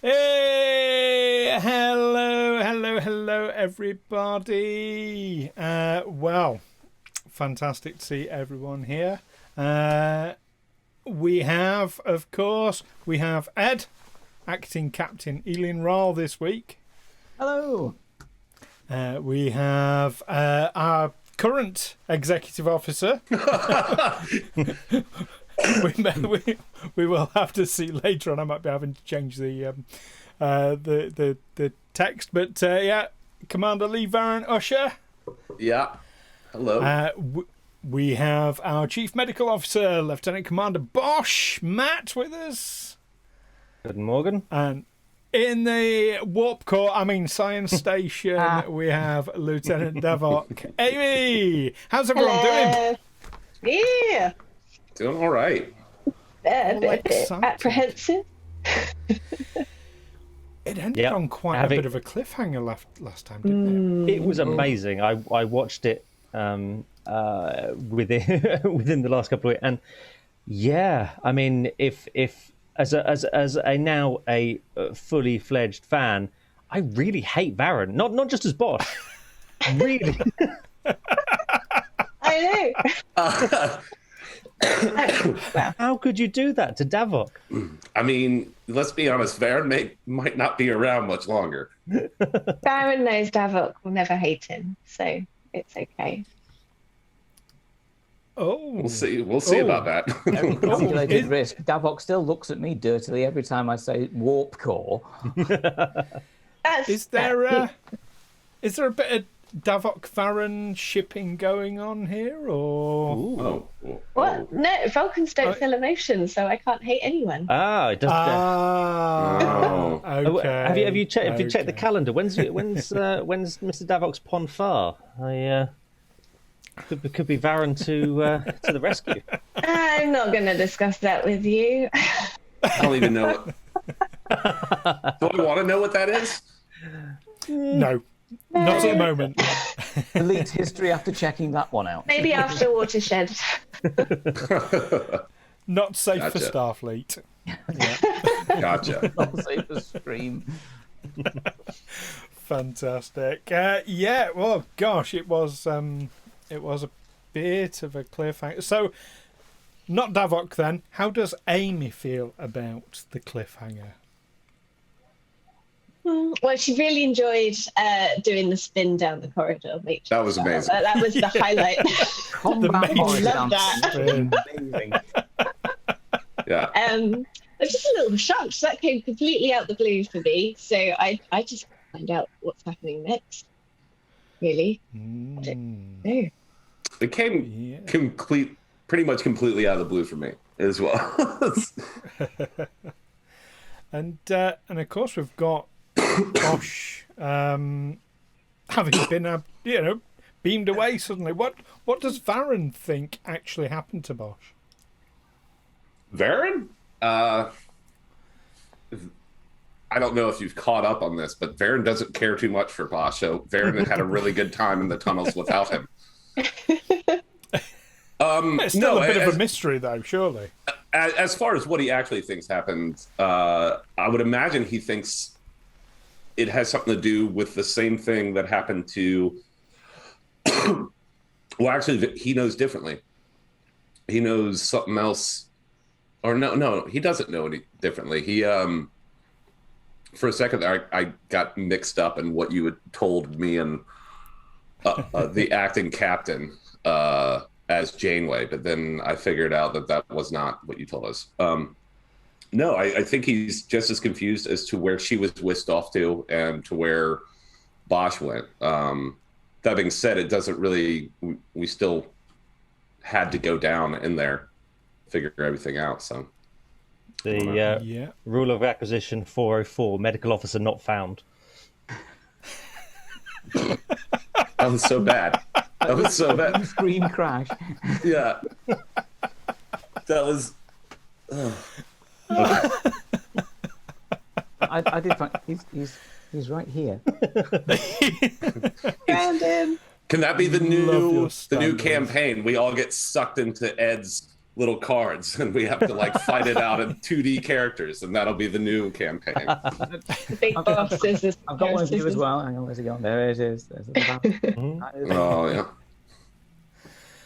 Hey, hello, everybody. Well, fantastic to see everyone here. We have, of course, Ed, acting Captain Eelin Wraal this week. Hello. We have our current executive officer. We will have to see later on. I might be having to change the text, but yeah, Commander Lee Varren Usher. Yeah. Hello. We have our Chief Medical Officer, Lieutenant Commander Bosh, Matt, with us. Good morning. And in the Science Station, we have Lieutenant Davok. Amy, how's everyone doing? Yeah. Doing all right. A bit apprehensive. It ended on quite a bit of a cliffhanger last time, didn't it? It was amazing. I watched it within the last couple of weeks, and yeah, I mean, if as a now a fully fledged fan, I really hate Varren. Not just as Bosh, really. I know. How could you do that to Davok? I mean, let's be honest, Varren might not be around much longer. Varren knows Davok will never hate him, so it's okay. Oh, we'll see about that. Very calculated risk. Davok still looks at me dirtily every time I say warp core. Is there a bit of Davok Varren shipping going on here, or what? No, Vulcans don't feel emotion, so I can't hate anyone. It does. Okay. Have you checked the calendar? When's Mr. Davok's Ponfar? Could be Varren to the rescue. I'm not going to discuss that with you. I don't even know what. Do I want to know what that is? No. Not at the moment. Delete history after checking that one out. Maybe after Watershed. Not safe for Starfleet. Yeah. Gotcha. Not safe for Stream. Fantastic. Yeah. Well, gosh, it was a bit of a cliffhanger. So, not Davok then. How does Amy feel about the cliffhanger? Well, she really enjoyed doing the spin down the corridor. That was amazing. That was the highlight. Combat love that. Amazing. I Yeah. was just a little shocked. That came completely out the blue for me. So I just find out what's happening next. Really. I don't know. It came pretty much completely out of the blue for me as well. And of course we've got Bosh having been beamed away suddenly. What does Varren think actually happened to Bosh? Varren? I don't know if you've caught up on this, but Varren doesn't care too much for Bosh, so Varren had a really good time in the tunnels without him. It's still a bit of a mystery, though, surely. As far as what he actually thinks happened, I would imagine he thinks it has something to do with the same thing that happened to... Well, actually, he knows differently. He knows something else. Or no, he doesn't know any differently. He, for a second, I got mixed up in what you had told me and the acting captain as Janeway, but then I figured out that was not what you told us. No, I think he's just as confused as to where she was whisked off to and to where Bosh went. That being said, it doesn't really... We still had to go down in there, figure everything out, so... The rule of acquisition 404, medical officer not found. That was so bad. That was so bad. Screen crash. Yeah. That was... I did find he's right here. Found him. Can that be the new campaign? We all get sucked into Ed's little cards, and we have to like fight it out in 2D characters, and that'll be the new campaign. The big boss scissors. I've got one of you as well. Hang on, where's it gone? There it is. There's the Oh yeah.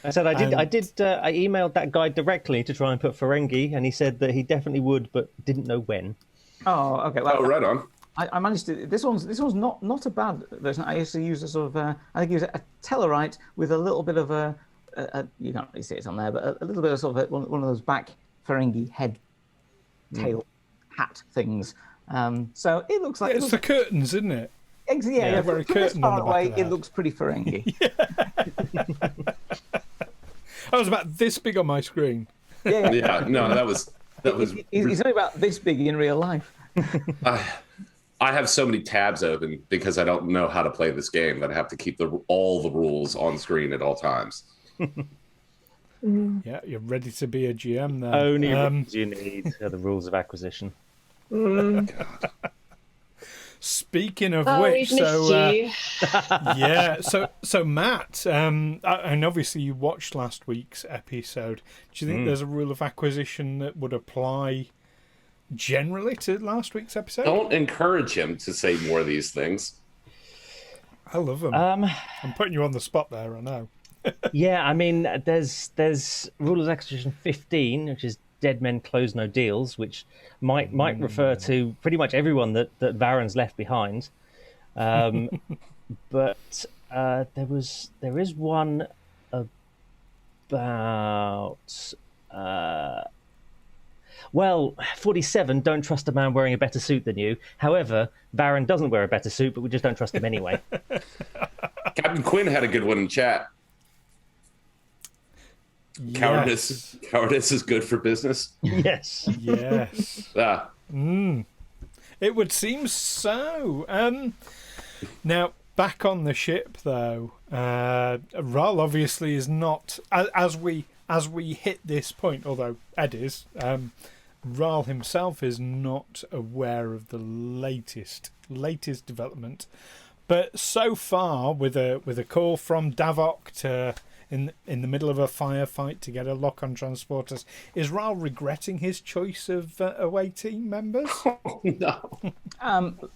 I said I emailed that guy directly to try and put Ferengi, and he said that he definitely would, but didn't know when. Oh, okay. Well, Oh, right on. I managed to. This one's not a bad version. I used to use a sort of I think it was a Tellarite with a little bit of a you can't really see it on there, but a little bit of sort of one of those back Ferengi head tail hat things. So it looks like It's the curtains, isn't it? yeah. very From this curtain far on the back away, of the it hat. looks pretty Ferengi. I was about this big on my screen. Yeah. Yeah, no, that was. He's only about this big in real life. I have so many tabs open because I don't know how to play this game that I have to keep all the rules on screen at all times. Yeah, you're ready to be a GM then. Only rules you need are the rules of acquisition. Speaking of Oh, which, we've missed you. yeah, so Matt, and obviously you watched last week's episode. Do you think there's a rule of acquisition that would apply generally to last week's episode? Don't encourage him to say more of these things. I love them. I'm putting you on the spot there, I know. Yeah, I mean, there's rule of acquisition 15, which is dead men close no deals, which might refer to pretty much everyone that Varren's left behind. But there is one about 47. Don't trust a man wearing a better suit than you. However, Varren doesn't wear a better suit, but we just don't trust him anyway. Captain Quinn had a good one in chat. Yes. Cowardice is good for business. Yes. Yes. Ah, It would seem so. Now, back on the ship, though, Wraal obviously is not, as we hit this point, although Ed is, Wraal himself is not aware of the latest development. But so far, with a call from Davok to in the middle of a firefight to get a lock on transporters, is Wraal regretting his choice of away team members? no.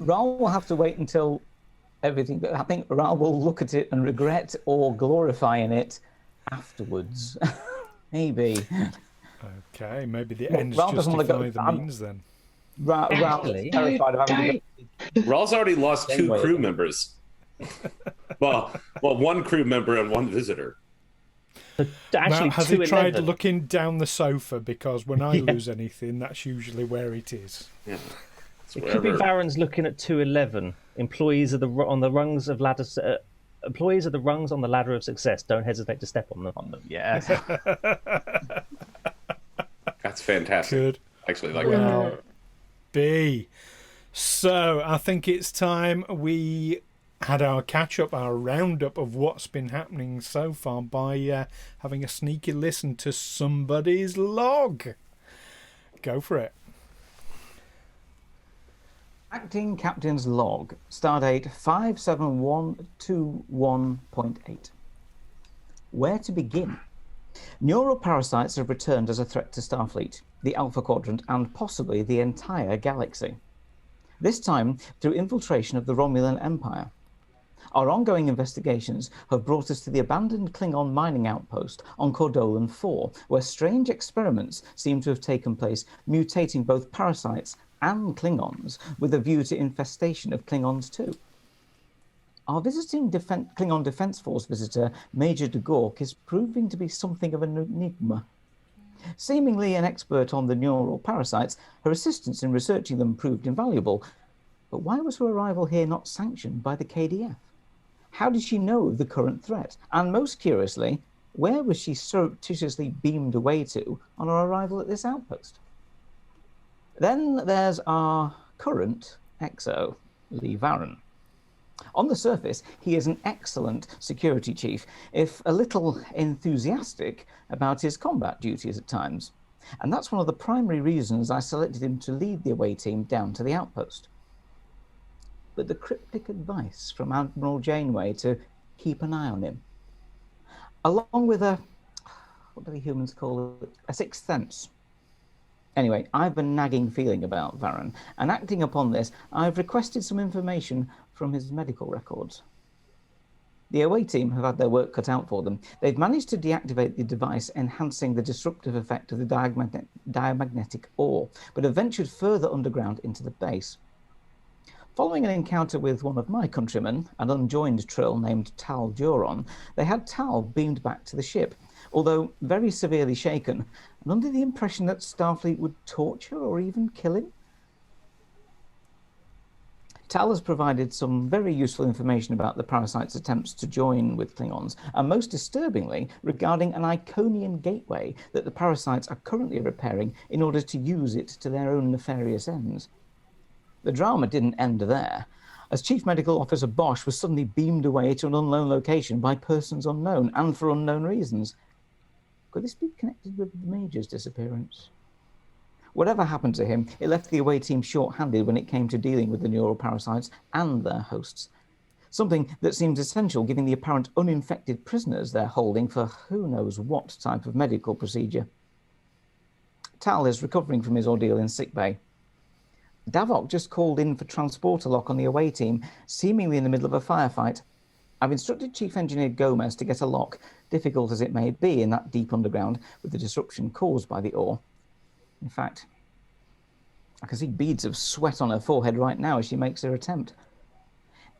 Wraal will have to wait until everything. I think Wraal will look at it and regret or glorify in it afterwards. Maybe. Okay, maybe the ends Wraal doesn't want to justify go. the means then. Wraal is terrified of having to go. Ral's already lost 2 crew members. well, one crew member and 1 visitor. Actually, Now, has he tried 211. looking down the sofa? Because when I lose anything, that's usually where it is. Yeah. It's It could be wherever. Varren's looking at 211. Employees are on the rungs of ladders. Employees are the rungs on the ladder of success. Don't hesitate to step on them. Yeah. That's fantastic. Good. Actually, like that. Well, B. So I think it's time we had our catch-up, our roundup of what's been happening so far by having a sneaky listen to somebody's log. Go for it. Acting Captain's Log, Stardate 57121.8. Where to begin? Neural parasites have returned as a threat to Starfleet, the Alpha Quadrant, and possibly the entire galaxy. This time through infiltration of the Romulan Empire. Our ongoing investigations have brought us to the abandoned Klingon mining outpost on Cordolan 4, where strange experiments seem to have taken place, mutating both parasites and Klingons, with a view to infestation of Klingons too. Our visiting Klingon Defense Force visitor, Major de Gork, is proving to be something of an enigma. Seemingly an expert on the neural parasites, her assistance in researching them proved invaluable. But why was her arrival here not sanctioned by the KDF? How did she know of the current threat? And most curiously, where was she surreptitiously beamed away to on her arrival at this outpost? Then there's our current XO, Lee Varren. On the surface, he is an excellent security chief, if a little enthusiastic about his combat duties at times. And that's one of the primary reasons I selected him to lead the away team down to the outpost. But the cryptic advice from Admiral Janeway to keep an eye on him, along with a what do the humans call it? A sixth sense. Anyway, I've a nagging feeling about Varren, and acting upon this, I've requested some information from his medical records. The away team have had their work cut out for them. They've managed to deactivate the device, enhancing the disruptive effect of the diamagnetic ore, but have ventured further underground into the base. Following an encounter with one of my countrymen, an unjoined trill named Tal Duron, they had Tal beamed back to the ship, although very severely shaken, and under the impression that Starfleet would torture or even kill him. Tal has provided some very useful information about the parasite's attempts to join with Klingons, and most disturbingly, regarding an Iconian gateway that the parasites are currently repairing in order to use it to their own nefarious ends. The drama didn't end there, as Chief Medical Officer Bosh was suddenly beamed away to an unknown location by persons unknown, and for unknown reasons. Could this be connected with the Major's disappearance? Whatever happened to him, it left the away team short-handed when it came to dealing with the neural parasites and their hosts. Something that seems essential given the apparent uninfected prisoners they're holding for who knows what type of medical procedure. Tal is recovering from his ordeal in sickbay. Davok just called in for transporter lock on the away team, seemingly in the middle of a firefight. I've instructed Chief Engineer Gomez to get a lock, difficult as it may be in that deep underground with the disruption caused by the ore. In fact, I can see beads of sweat on her forehead right now as she makes her attempt.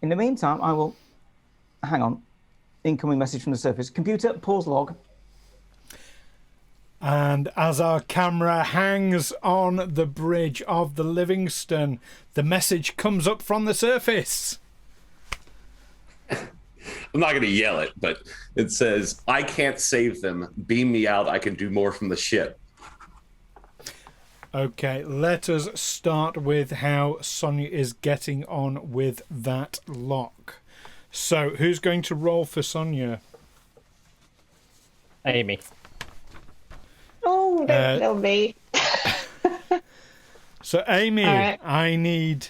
In the meantime, I will... Hang on. Incoming message from the surface. Computer, pause log. And as our camera hangs on the bridge of the Livingston, the message comes up from the surface. I'm not going to yell it, but it says, I can't save them. Beam me out. I can do more from the ship. Okay, let us start with how Sonia is getting on with that lock. So, who's going to roll for Sonia? Amy. Oh, don't kill me. So, Amy, right. I need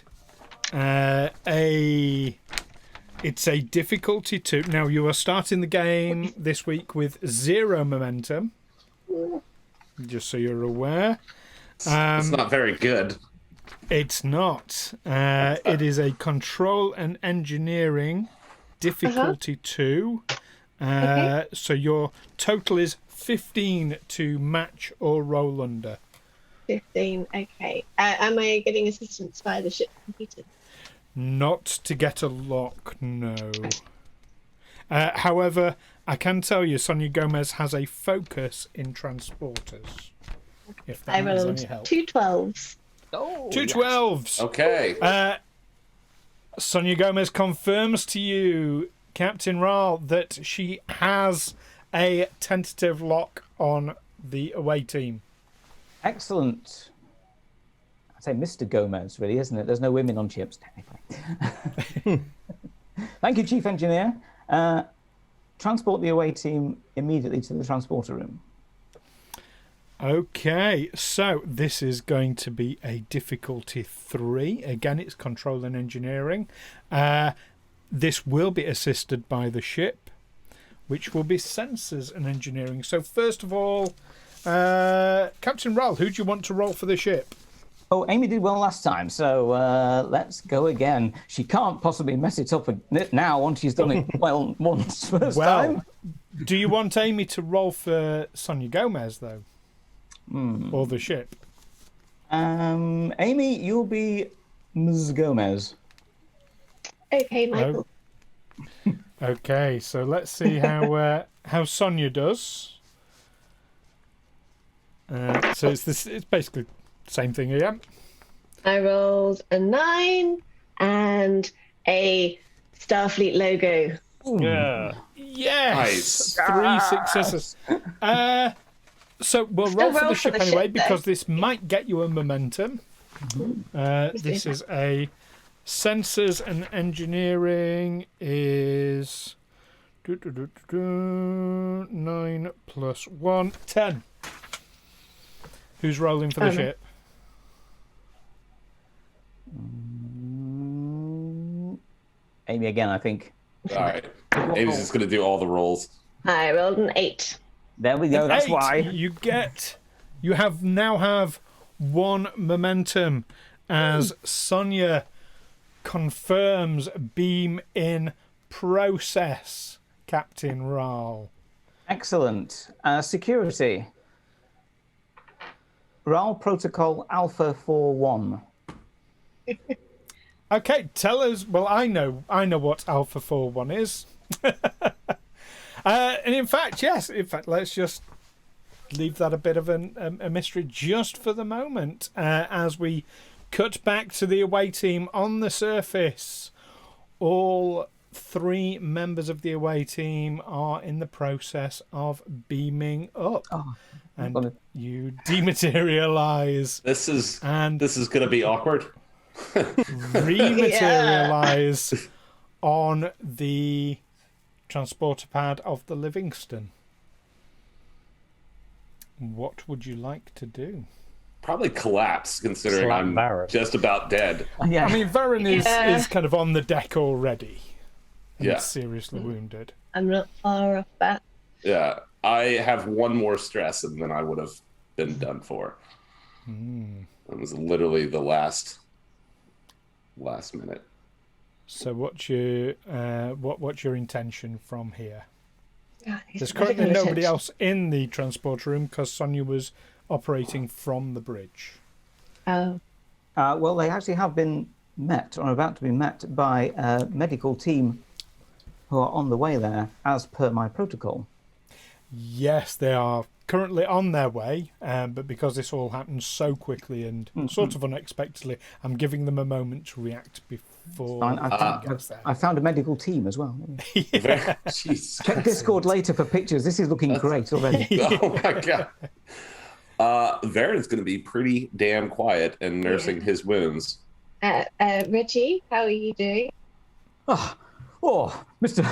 it's a difficulty 2. Now, you are starting the game this week with 0 momentum, just so you're aware. It's not very good. It's not. It is a control and engineering difficulty 2. Okay. So your total is 15 to match or roll under. 15, okay. Am I getting assistance via the ship computer? Not to get a lock, no. However, I can tell you Sonia Gomez has a focus in transporters. If that I is rolled any help. 2 12s. Oh, 2 12s. Okay. Sonia Gomez confirms to you, Captain Wraal, that she has a tentative lock on the away team. Excellent. I'd say Mr. Gomez, really, isn't it? There's no women on ships, technically. Thank you, Chief Engineer. Transport the away team immediately to the transporter room. Okay, so this is going to be a difficulty 3. Again, it's control and engineering. This will be assisted by the ship, which will be sensors and engineering. So first of all, Captain Wraal, who do you want to roll for the ship? Oh, Amy did well last time, so let's go again. She can't possibly mess it up now once she's done it well once first time. Do you want Amy to roll for Sonia Gomez, though? Or the ship? Amy, you'll be Ms. Gomez. Okay, Michael. Okay, so let's see how Sonia does. So it's basically the same thing again. I rolled a 9 and a Starfleet logo. Yeah. Yes! Nice. 3 successes. So we'll roll for the ship anyway, because this might get you a momentum. This is a sensors and engineering is 9 plus 1, 10. Who's rolling for the ship? Amy again, I think. All right. Amy's just going to do all the rolls. I rolled an 8. There we go. That's 8. why. You now have 1 momentum as Sonia confirms beam in process, Captain Wraal. Excellent. Security. Wraal Protocol Alpha 41. Okay, tell us. Well, I know what Alpha 41 is. And in fact, yes. In fact, let's just leave that a bit of a mystery just for the moment, as we cut back to the away team on the surface. All 3 members of the away team are in the process of beaming up, and you dematerialize. This is going to be awkward. Rematerialize on the transporter pad of the Livingston. What would you like to do? Probably collapse, considering Slap I'm Varren. just about dead. Yeah. I mean, Varren is kind of on the deck already. And Yeah. seriously wounded. I'm not far off that. Yeah, I have 1 more stress, and then I would have been done for. It was literally the last minute. So what's your intention from here? There's Medical currently nobody attention. else in the transporter room because Sonia was operating from the bridge. Oh, Well, they actually have been met, or about to be met, by a medical team who are on the way there, as per my protocol. Yes, they are currently on their way, but because this all happened so quickly and sort of unexpectedly, I'm giving them a moment to react before Fine. it gets there. I found a medical team as well. Jeez. Check Discord later for pictures. This is looking great already. Oh my god. Varren's going to be pretty damn quiet and nursing his wounds. Reggie, how are you doing? Mr.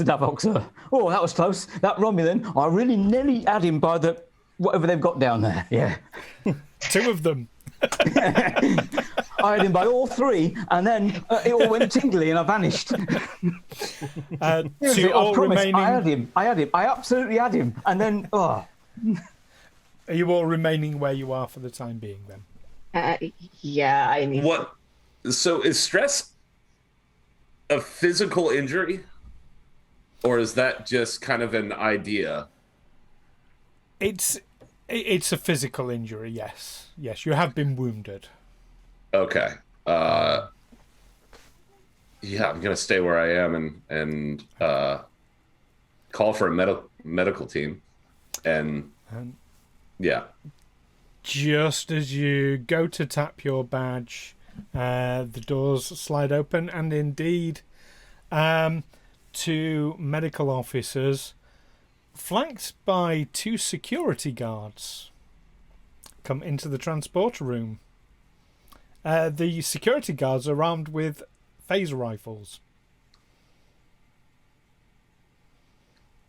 Davok, sir. Oh, that was close. That Romulan, I really nearly had him by the whatever they've got down there. Yeah. 2 of them. I had him by all 3, and then it all went tingly and I vanished. So Seriously, you're all I promise, remaining. I had him. I absolutely had him. And then, Are you all remaining where you are for the time being then? Yeah, I mean, What? So is stress a physical injury, or is that just kind of an idea? It's a physical injury, yes. Yes, you have been wounded. Okay. Yeah, I'm gonna stay where I am and call for a medical team, and yeah. Just as you go to tap your badge, the doors slide open, and indeed, 2 medical officers, flanked by 2 security guards, come into the transporter room. The security guards are armed with phaser rifles.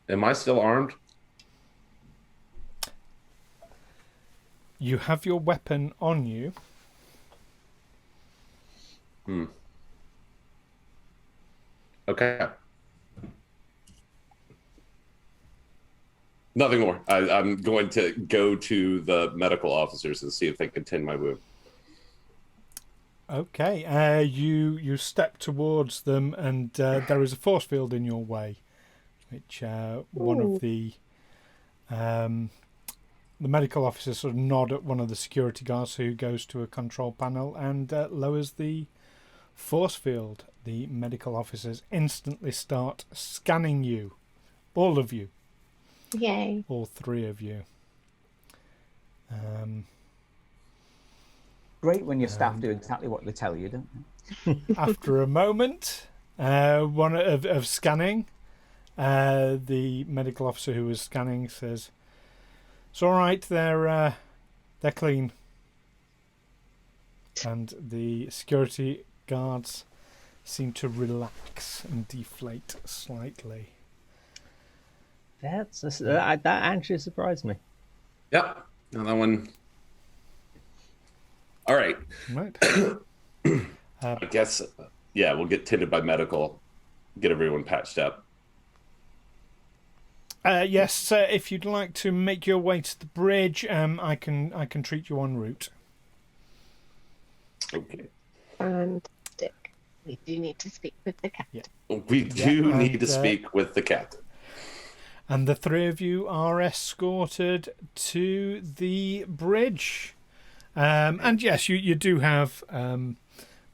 Am I still armed? You have your weapon on you. Okay. Nothing more. I'm going to go to the medical officers and see if they can tend my wound. Okay, you step towards them, and there is a force field in your way, which one of the medical officers sort of nod at one of the security guards, who goes to a control panel and lowers the force field. The medical officers instantly start scanning you, all of you, yay. all 3 of you. great when your staff do exactly what they tell you, don't they? After a moment, one of scanning, the medical officer who was scanning says, "It's all right. They're clean." And the security guards seem to relax and deflate slightly. That actually surprised me. Yep. Another one. All right. Right. I guess, yeah, we'll get tended by medical, get everyone patched up. Yes, if you'd like to make your way to the bridge, I can treat you en route. Okay. Fantastic. We do need to speak with the captain. We do and, need to speak with the captain. And the three of you are escorted to the bridge. And yes, you do have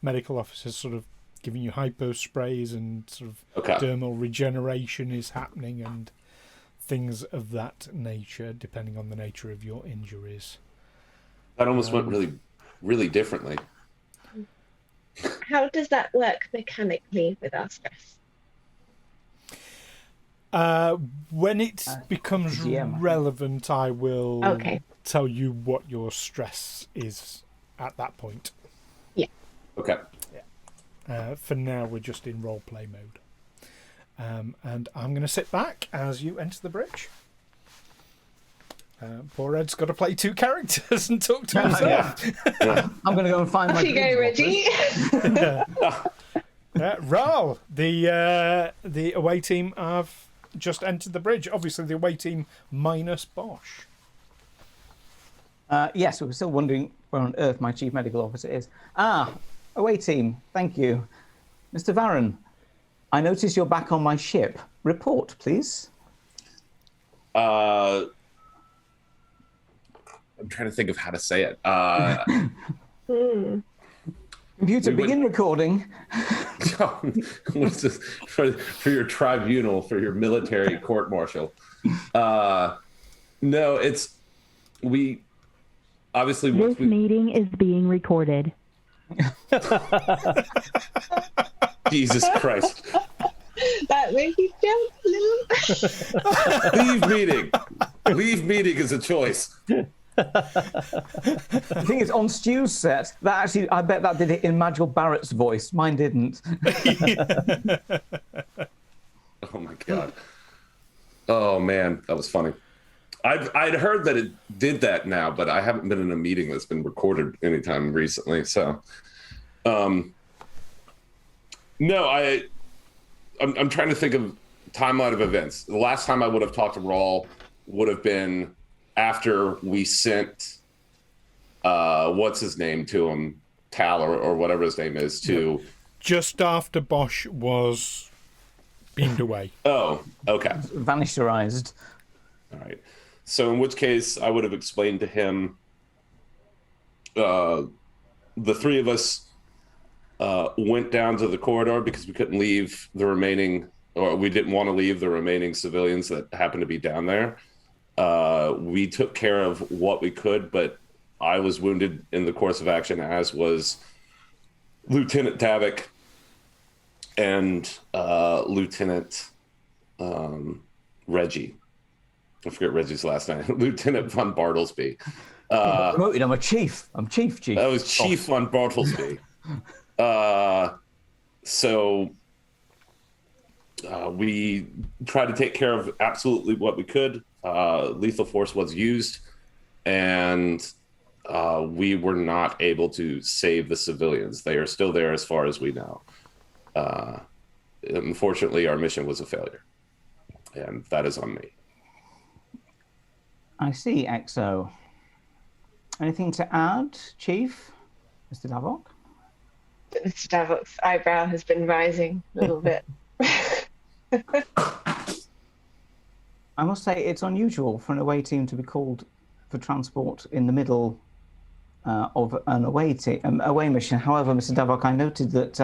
medical officers sort of giving you hypo sprays, and sort of dermal regeneration is happening and things of that nature, depending on the nature of your injuries. That almost went really, really differently. How does that work mechanically with our stress? When it becomes GM. relevant, I will Okay. tell you what your stress is at that point. Yeah. Okay. For now, we're just in roleplay mode. And I'm going to sit back as you enter the bridge. Poor Ed's got to play two characters and talk to himself. I'm going to go and find my. Off you go, Reggie. Wraal, the away team have just entered the bridge. Obviously, the away team minus Bosh. Yes, we were still wondering where on earth my chief medical officer is. Away team, thank you. Mr. Varren, I notice you're back on my ship. Report, please. I'm trying to think of how to say it. Computer, begin recording. What's this? For your tribunal, for your military court-martial. No, it's... We... Obviously... This meeting is being recorded. Jesus Christ. That made you jump a little. Leave meeting. Leave meeting is a choice. The thing is, on Stu's set, that actually, I bet that did it in Majel Barrett's voice. Mine didn't. Oh my God. Oh man, that was funny. I'd heard that it did that now, but I haven't been in a meeting that's been recorded anytime recently. So, no, I'm trying to think of timeline of events. The last time I would have talked to Wraal would have been after we sent what's his name to him, Tal or whatever his name is, to just after Bosh was beamed away. Oh, okay. Vanisherized. All right. So in which case I would have explained to him the three of us went down to the corridor because we couldn't leave the remaining, or we didn't want to leave the remaining civilians that happened to be down there. We took care of what we could, but I was wounded in the course of action, as was Lieutenant Davok and Lieutenant Reggie. I forget Reggie's last name. Lieutenant von Bartlesby. Promoted, I'm a chief. I'm chief. That was Chief von Bartlesby. So we tried to take care of absolutely what we could. Lethal force was used, and we were not able to save the civilians. They are still there as far as we know. Unfortunately, our mission was a failure, and that is on me. I see, XO. Anything to add, Chief? Mr. Davok? Mr. Davok's eyebrow has been rising a little bit. I must say it's unusual for an away team to be called for transport in the middle of an away mission. However, Mr. Davok, I noted that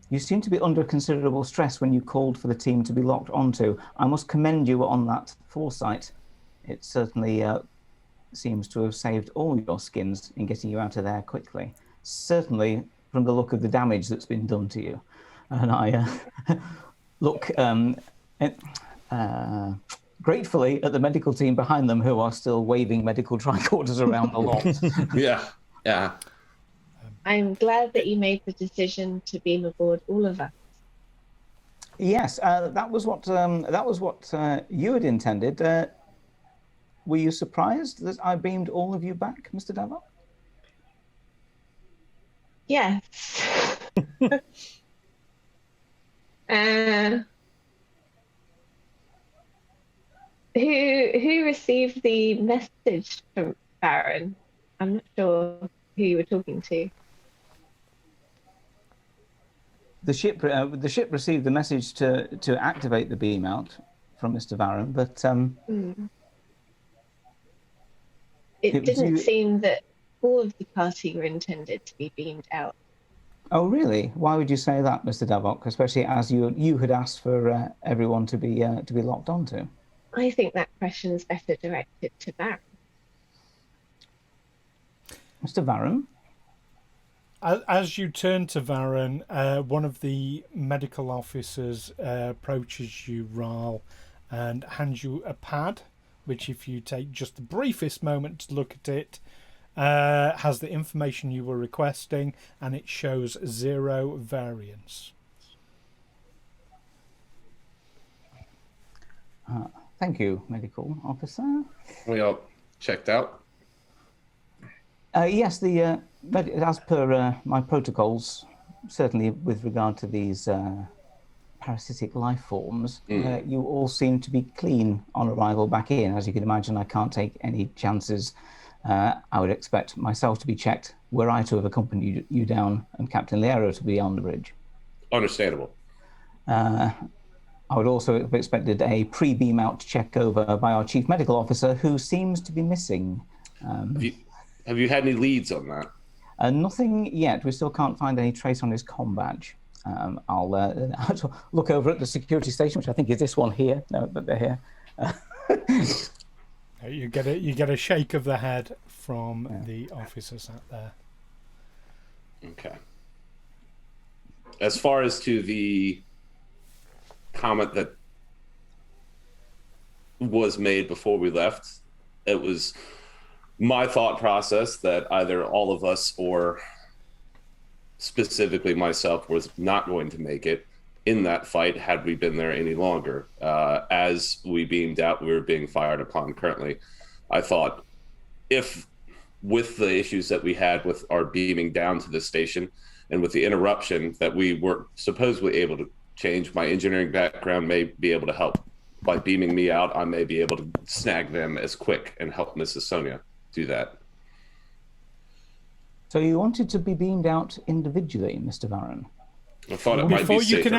you seem to be under considerable stress when you called for the team to be locked onto. I must commend you on that foresight. It certainly seems to have saved all your skins in getting you out of there quickly. Certainly from the look of the damage that's been done to you. And I look gratefully at the medical team behind them, who are still waving medical tricorders around the lot. Yeah. I'm glad that you made the decision to beam aboard all of us. Yes, that was what you had intended. Were you surprised that I beamed all of you back, Mr. Davok? Yes. Who received the message from Varren? I'm not sure who you were talking to. The ship received the message to activate the beam out from Mr. Varren, but It was didn't you. seem that all of the party were intended to be beamed out. Oh, really? Why would you say that, Mr. Davok? Especially as you had asked for everyone to be locked onto. I think that question is better directed to Varren. Mr. Varren? As you turn to Varren, one of the medical officers approaches you, Wraal, and hands you a pad, which, if you take just the briefest moment to look at it, has the information you were requesting, and it shows 0 variance. Thank you, medical officer. We all checked out. Yes, as per my protocols, certainly with regard to these parasitic life forms, you all seem to be clean on arrival back in. As you can imagine, I can't take any chances. I would expect myself to be checked were I to have accompanied you down and Captain Liero to be on the bridge. Understandable. I would also have expected a pre-beam out check over by our chief medical officer, who seems to be missing. Have you had any leads on that? Nothing yet. We still can't find any trace on his comm badge. I'll look over at the security station, which I think is this one here. No, but they're here. You get a shake of the head from the officers out there. Okay. As far as to the comment that was made before we left, it was my thought process that either all of us or specifically myself was not going to make it in that fight had we been there any longer. As we beamed out, we were being fired upon currently. I thought if with the issues that we had with our beaming down to the station and with the interruption that we were supposedly able to change, my engineering background may be able to help. By beaming me out, I may be able to snag them as quick and help Mrs. Sonia do that. So you wanted to be beamed out individually, Mr. Varren? I thought it might be Before you safer.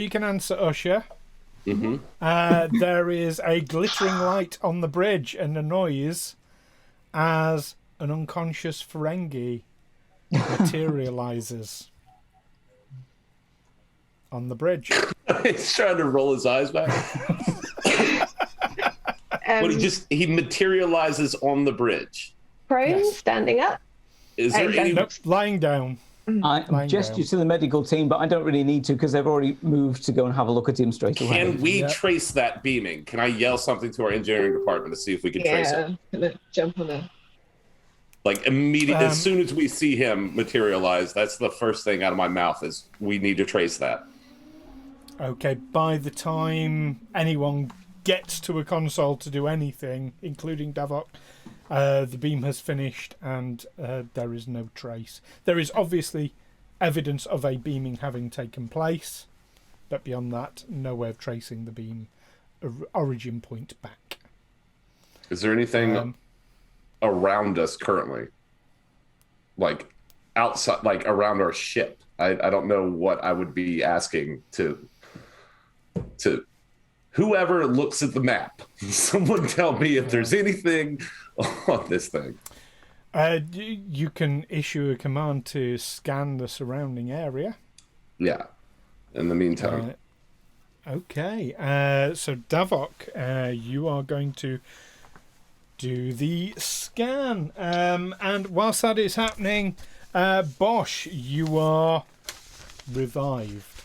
can answer, Usher, there is a glittering light on the bridge and a noise as an unconscious Ferengi materializes on the bridge. He's trying to roll his eyes back. He materializes on the bridge. Prone, standing up. Is there any? Nope, lying down. I gesture to the medical team, but I don't really need to because they've already moved to go and have a look at him straight away. Can we trace that beaming? Can I yell something to our engineering department to see if we can trace it? Yeah, gonna jump on a. Like immediately, as soon as we see him materialize, that's the first thing out of my mouth is we need to trace that. Okay, by the time anyone gets to a console to do anything, including Davok, the beam has finished and there is no trace. There is obviously evidence of a beaming having taken place, but beyond that, no way of tracing the beam origin point back. Is there anything around us currently? Like outside, like around our ship? I don't know what I would be asking to whoever looks at the map. Someone tell me if there's anything on this thing. You can issue a command to scan the surrounding area. Yeah. In the meantime. Okay. So Davok, you are going to do the scan. And whilst that is happening, Bosh, you are revived.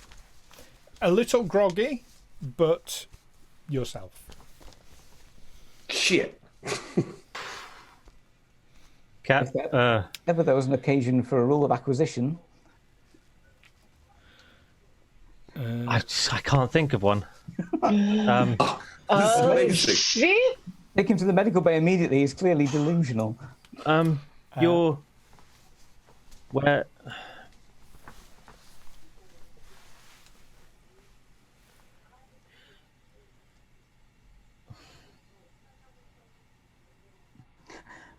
A little groggy, but yourself. Shit. If ever there was an occasion for a rule of acquisition. I can't think of one. Shit. Take him to the medical bay immediately. He's clearly delusional. You're where?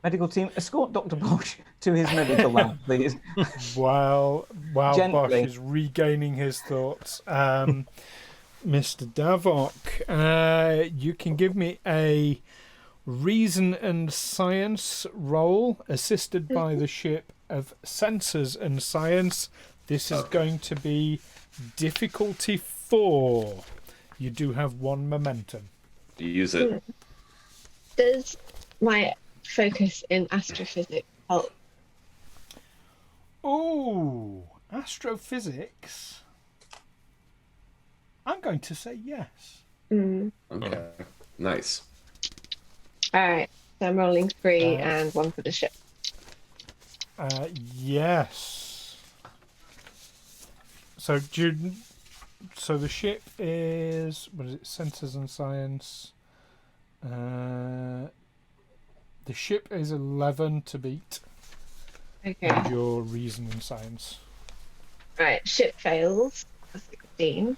Medical team, escort Dr. Bosh to his medical lab, please. While Bosh Gently. is regaining his thoughts, Mr. Davok, you can give me a reason and science roll assisted by the ship of sensors and science. This is going to be difficulty 4. You do have 1 momentum. Use it. Does my focus in astrophysics help? Oh, astrophysics. I'm going to say yes. Okay. Nice. All right, so I'm rolling 3 and 1 for the ship. Yes. So the ship is, what is it? Sensors and science. The ship is 11 to beat. Okay. And your reason and science. Right, ship fails. 16.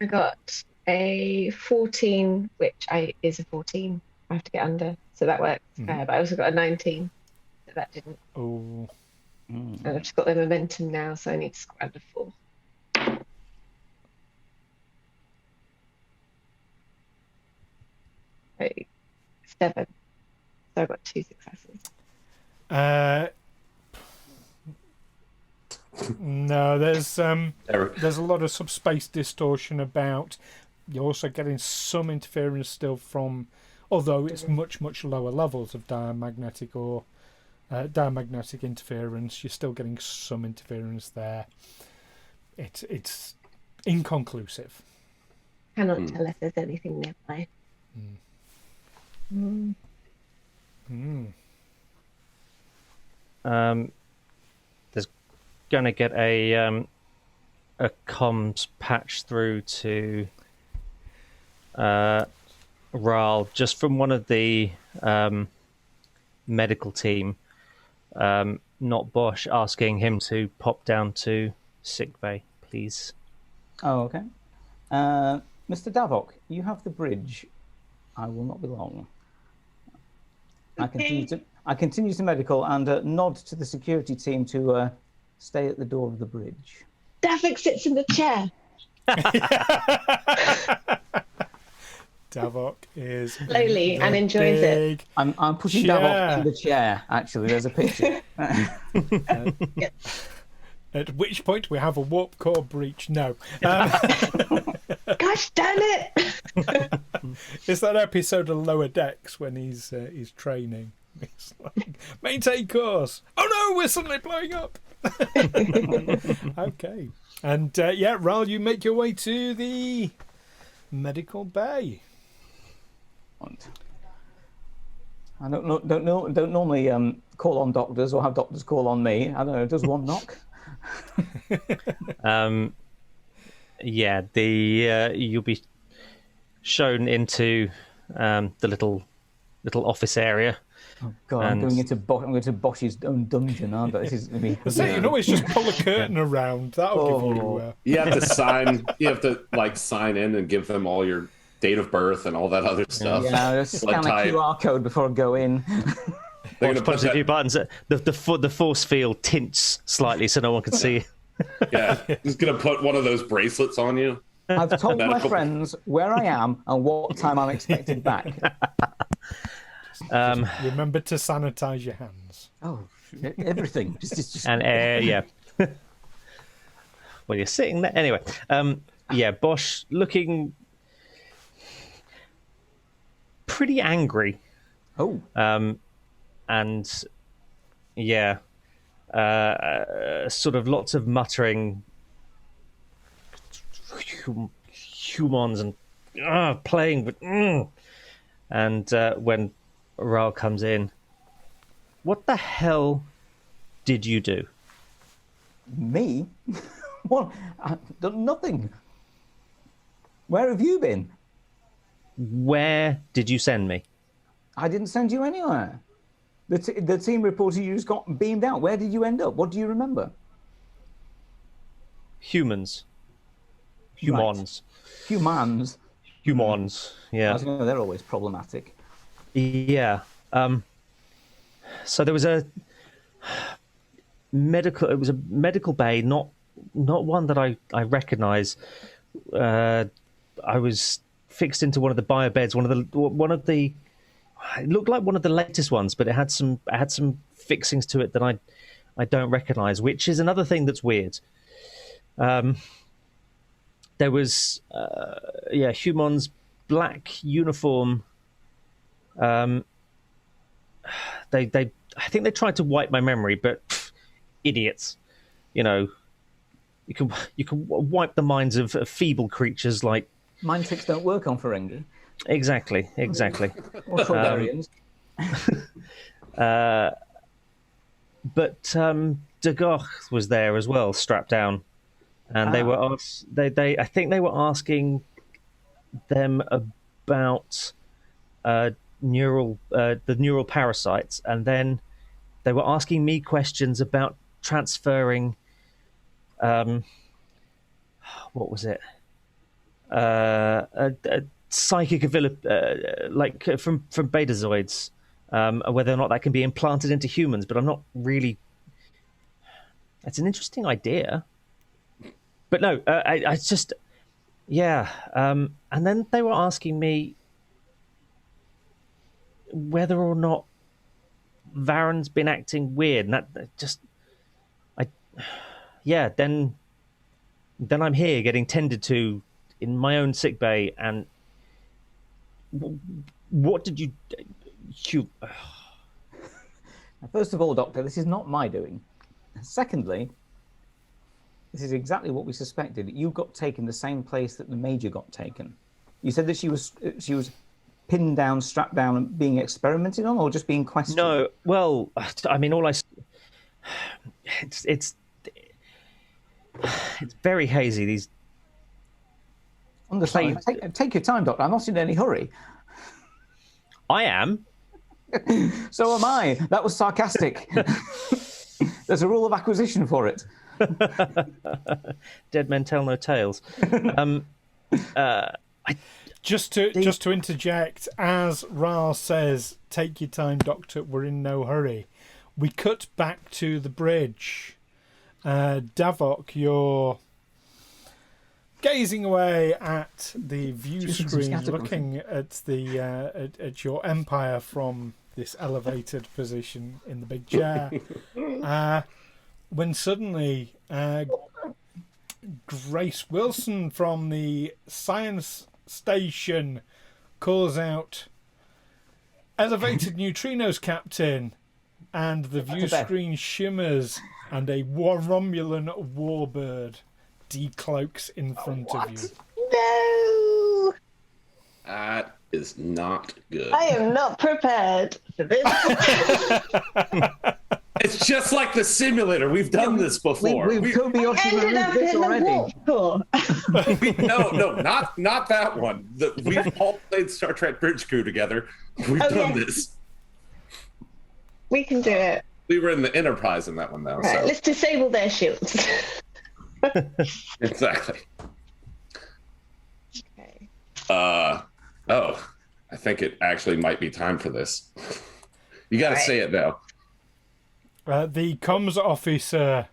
I got a 14, which is a 14. I have to get under, so that works. But I also got a 19, so that didn't. Oh. And I've just got the momentum now, so I need to score under 4. Right, 7. So I've got 2 successes. No, there's a lot of subspace distortion about. You're also getting some interference still from, although it's much lower levels of diamagnetic or diamagnetic interference. You're still getting some interference there. It's inconclusive. Cannot tell if there's anything nearby. There's gonna get a comms patch through to Wraal just from one of the medical team, not Bosh, asking him to pop down to sickbay, please. Oh, okay. Mr. Davok, you have the bridge. I will not be long. Okay. I continue to medical and nod to the security team to stay at the door of the bridge. Davok sits in the chair. Davok is Slowly and enjoys it. I'm pushing chair. Davok to the chair, actually. There's a picture. At which point we have a warp core breach. No. Gosh damn it! It's that episode of Lower Decks when he's training. It's like, maintain course. Oh no, we're suddenly blowing up. Okay. And Wraal, you make your way to the medical bay. I don't normally call on doctors or have doctors call on me. I don't know. Does one knock? You'll be shown into the little office area. Oh God, I'm going to Bosh's own dungeon, aren't I? This is going to be. So you can always just pull a curtain around. That'll give you. You have to sign. You have to sign in and give them all your date of birth and all that other stuff. Yeah, just scan a QR code before I go in. They're going to push a few buttons. The force field tints slightly so no one can see. Yeah, he's going to put one of those bracelets on you. I've told my friends where I am and what time I'm expected back. Remember to sanitize your hands. Oh, everything. Just... And yeah. Well, you're sitting there anyway. Bosh looking pretty angry. Oh. And sort of lots of muttering, humans and playing with. And when Wraal comes in, what the hell did you do? Me? What? I've done nothing. Where have you been? Where did you send me? I didn't send you anywhere. The team reporter you just got beamed out. Where did you end up? What do you remember? Humans. Right. Humans. Humans. Yeah. As you know, they're always problematic. Yeah. So there was a medical. It was a medical bay, not one that I recognise. I was fixed into one of the bio beds. One of the. It looked like one of the latest ones, but it had some fixings to it that I don't recognise, which is another thing that's weird. There was Humon's black uniform. They I think they tried to wipe my memory, but idiots. You know, you can wipe the minds of feeble creatures like. Mind tricks don't work on Ferengi. Exactly. Or Trollarians. But Davok was there as well, strapped down, and they were I think they were asking them about the neural parasites, and then they were asking me questions about transferring. What was it? A psychic like from betazoids, whether or not that can be implanted into humans, but I'm not really. It's an interesting idea, but no, I just, yeah. And then they were asking me whether or not Varren's been acting weird, and that just, Then I'm here getting tended to in my own sick bay, and what did you? First of all, Doctor, this is not my doing. Secondly, this is exactly what we suspected. You got taken the same place that the Major got taken. You said that she was pinned down, strapped down, and being experimented on, or just being questioned? No, well, I mean, it's very hazy. These. Understand. Take your time, Doctor. I'm not in any hurry. I am. So am I. That was sarcastic. There's a rule of acquisition for it. Dead men tell no tales. Just to interject, as Wraal says, "Take your time, Doctor. We're in no hurry." We cut back to the bridge. Davok, you're gazing away at the view screen, looking at the at your empire from this elevated position in the big chair. When suddenly Grace Wilson from the science station calls out, "Elevated neutrinos, Captain," and the view screen shimmers and a Romulan warbird decloaks in front of you. No! That is not good. I am not prepared for this. It's just like the simulator. We've done this before. We've ended up in the warp core. No, not that one. We've all played Star Trek Bridge Crew together. We've done this. We can do it. We were in the Enterprise in that one, though. Right, so. let's disable their shields. Exactly. Okay. I think it actually might be time for this. You got to say it now. The comms officer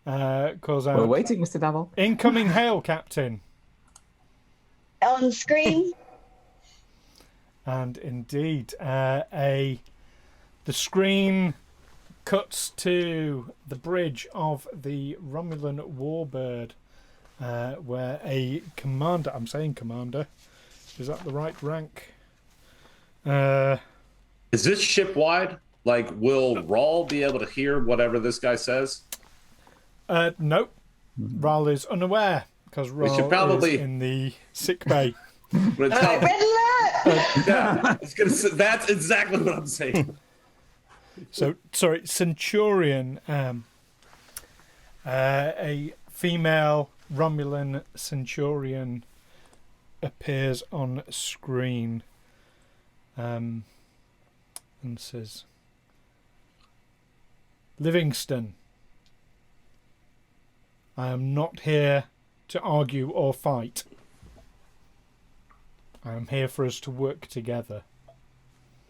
calls out, "We're waiting, Mr. Davok. Incoming hail, Captain." On screen. And indeed, the screen cuts to the bridge of the Romulan warbird, where a commander, I'm saying commander, is that the right rank? Is this ship wide? Like, will Wraal be able to hear whatever this guy says? Nope. Wraal is unaware, because Wraal is in the sick bay. Red alert! Yeah, that's exactly what I'm saying. So, sorry, Centurion, a female Romulan Centurion appears on screen and says, "Livingston, I am not here to argue or fight." I'm here for us to work together.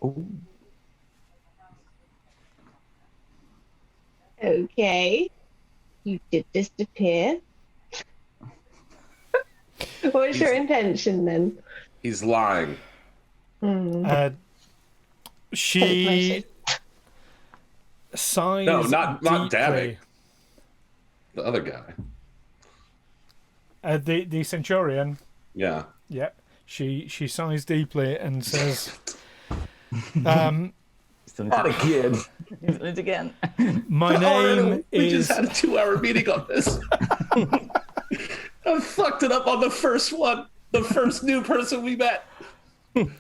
Ooh. Okay. You did disappear. What's your intention then? He's lying. She sighs No, not deeply. Davok. The other guy. The centurion. Yeah. Yeah. She sighs deeply and says, He's done it again. He's done it again. "My name We is." just had a 2-hour meeting on this. I fucked it up on the first one. The first new person we met. God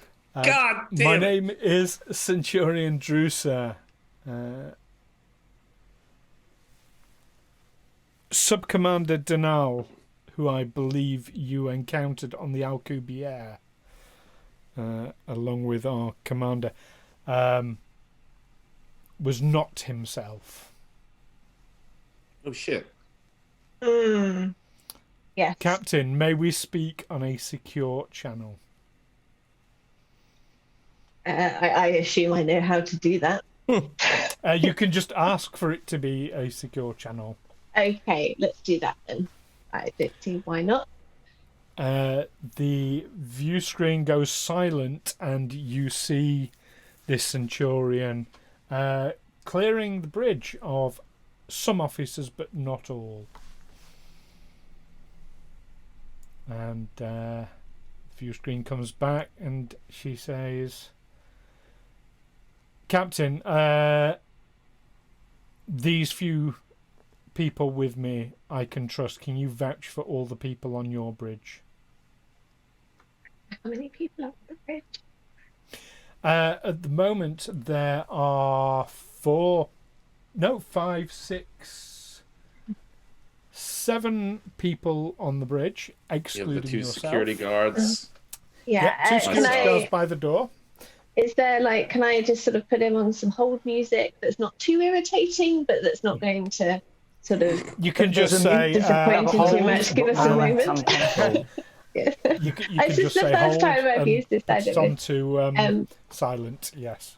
damn My it. name is Centurion Drusa. Subcommander Denal, who I believe you encountered on the Alcubierre, along with our commander, was not himself. Oh shit. Yes. Captain, may we speak on a secure channel? I assume I know how to do that. You can just ask for it to be a secure channel. Okay, let's do that then. I don't see why not. The view screen goes silent and you see this centurion clearing the bridge of some officers but not all. And view screen comes back and she says, "Captain, these few people with me I can trust. Can you vouch for all the people on your bridge?" How many people are on the bridge? At the moment, there are 5, 6, 7 people on the bridge, You have excluding the 2 yourself. security guards. Yeah. 2 can security guards I? by the door. Is there like? Can I just sort of put him on some hold music that's not too irritating, but that's not going to sort of You can just There's a say disappoint him too much? Give us a moment. You can This just is the say first hold time I've and used this put side it of it. onto silent. Yes.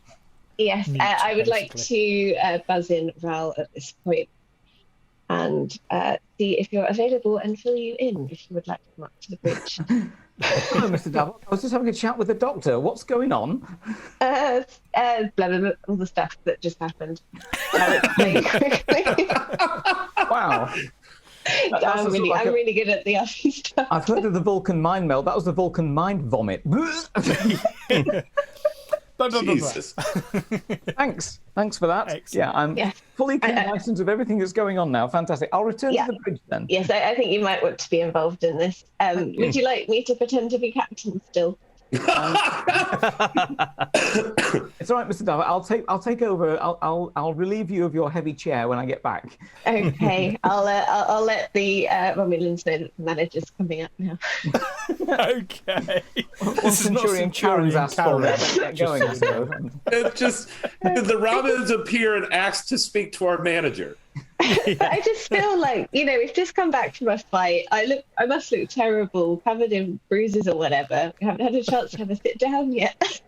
Yes, Mute, I would like basically. to buzz in Wraal at this point and see if you're available and fill you in if you would like to come up to the bridge. Hello, Mr. Davok. I was just having a chat with the doctor. What's going on? Blah, blah, blah, all the stuff that just happened. I'll explain quickly. Wow. I'm really good at the office stuff. I've heard of the Vulcan mind meld. That was the Vulcan mind vomit. Blah, blah, blah, blah. Jesus. Thanks for that. Excellent. Yeah, I'm fully cognizant of everything that's going on now. Fantastic. I'll return to the bridge then. Yes, I think you might want to be involved in this. Would you like me to pretend to be captain still? It's all right, Mr. Davok. I'll take over. I'll relieve you of your heavy chair when I get back. Okay, I'll let the Romulans know that the manager's coming up now. Okay. Once Centurion Karen's asked for it, Karen. get going. I suppose. It just the Robins appear and ask to speak to our manager. I just feel like, we've just come back from a fight. I must look terrible, covered in bruises or whatever. We haven't had a chance to have a sit down yet.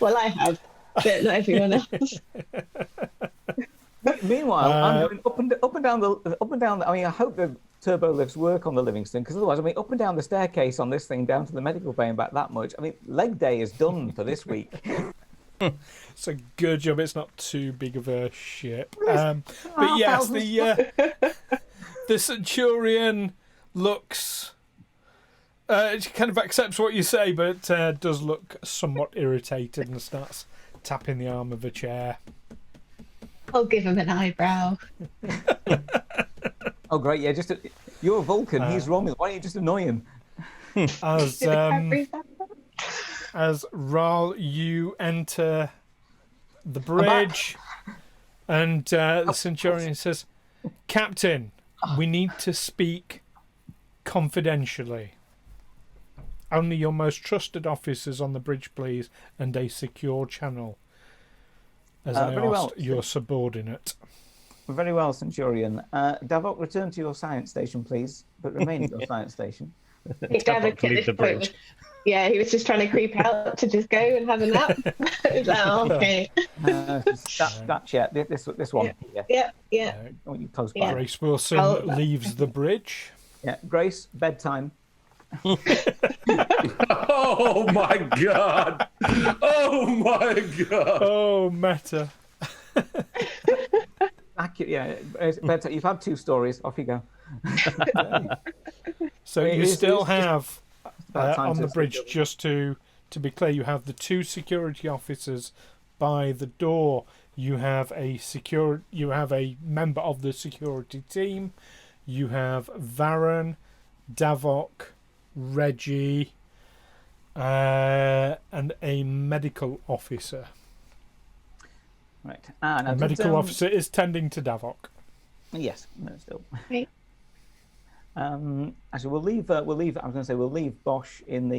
Well, I have, but not everyone else. Meanwhile, I'm going up and down the. I mean, I hope the turbo lifts work on the Livingston, because otherwise, I mean, up and down the staircase on this thing down to the medical bay and back that much. I mean, leg day is done for this week. It's a good job it's not too big of a ship. But yes, the Centurion looks... kind of accepts what you say, but does look somewhat irritated and starts tapping the arm of a chair. I'll give him an eyebrow. Oh, great. Yeah, you're a Vulcan. He's Romulan. Why don't you just annoy him? As Wraal, you enter the bridge, and the Centurion says, "Captain, we need to speak confidentially. Only your most trusted officers on the bridge, please, and a secure channel, as I asked your subordinate." Very well, Centurion. Davok, return to your science station, please, but remain at your science station. Davok leave at the this point bridge. Yeah, he was just trying to creep out to just go and have a nap. It's like, oh, okay. This one. Yeah. Oh, you close by. Yeah. Grace Wilson leaves the bridge. Yeah, Grace, bedtime. Oh my god! Oh my god! Oh, meta. Bedtime. You've had 2 stories. Off you go. So It you is- still it's just have about time on to the bridge, switch over. just to be clear, you have the 2 security officers by the door. You have a member of the security team. You have Varren, Davok, Reggie, and a medical officer. Right. The medical officer is tending to Davok. Yes. No, still. Right. Actually, we'll leave. I was going to say we'll leave Bosh in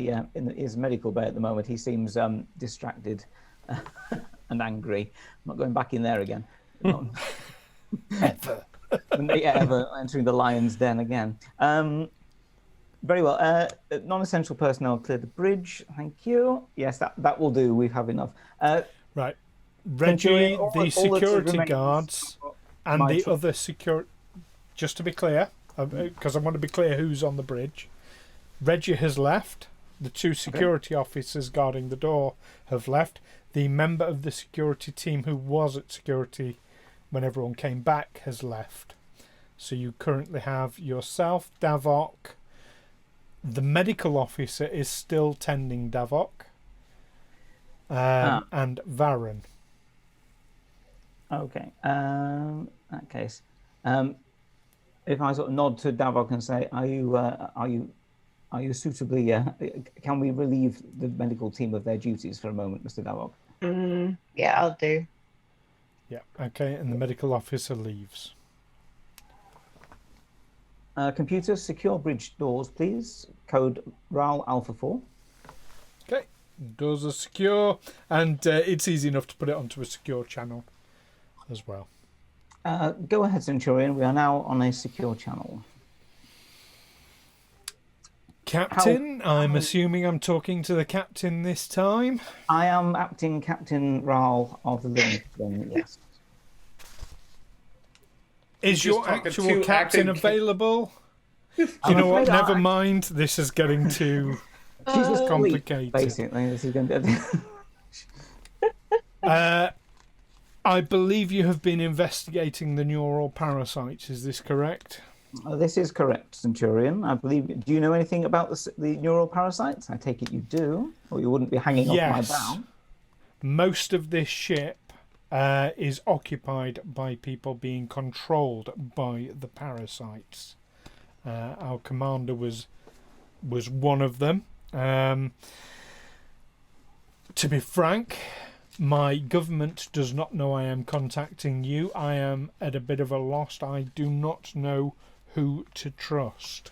his medical bay at the moment. He seems distracted and angry. I'm not going back in there again. Ever entering the lion's den again. Very well. Non-essential personnel clear the bridge. Thank you. Yes, that will do. We have enough. Right. Reggie, all the that security remains- guards, and my the tr- other security. Just to be clear, because I want to be clear who's on the bridge. Reggie has left. The 2 security officers guarding the door have left. The member of the security team who was at security when everyone came back has left. So you currently have yourself, Davok. The medical officer is still tending Davok. And Varren. Okay. In that case, if I sort of nod to Davok and say, "Are you suitably? Can we relieve the medical team of their duties for a moment, Mr. Davok?" Yeah, I'll do. Yeah, okay, and the medical officer leaves. Computer, secure bridge doors, please. Code Wraal Alpha 4. Okay, doors are secure, and it's easy enough to put it onto a secure channel as well. Go ahead, Centurion. We are now on a secure channel. Captain, I'm assuming I'm talking to the captain this time. I am acting Captain Wraal of the Livingstone, yes. Is Just your talking actual to captain acting available? You I'm know what? afraid Never mind. This is getting too She's asleep, complicated. basically. This is going to... I believe you have been investigating the neural parasites. Is this correct? This is correct, Centurion. I believe. Do you know anything about the neural parasites? I take it you do, or you wouldn't be hanging off my bow. Most of this ship is occupied by people being controlled by the parasites. Our commander was one of them. To be frank, my government does not know I am contacting you. I am at a bit of a loss. I do not know who to trust.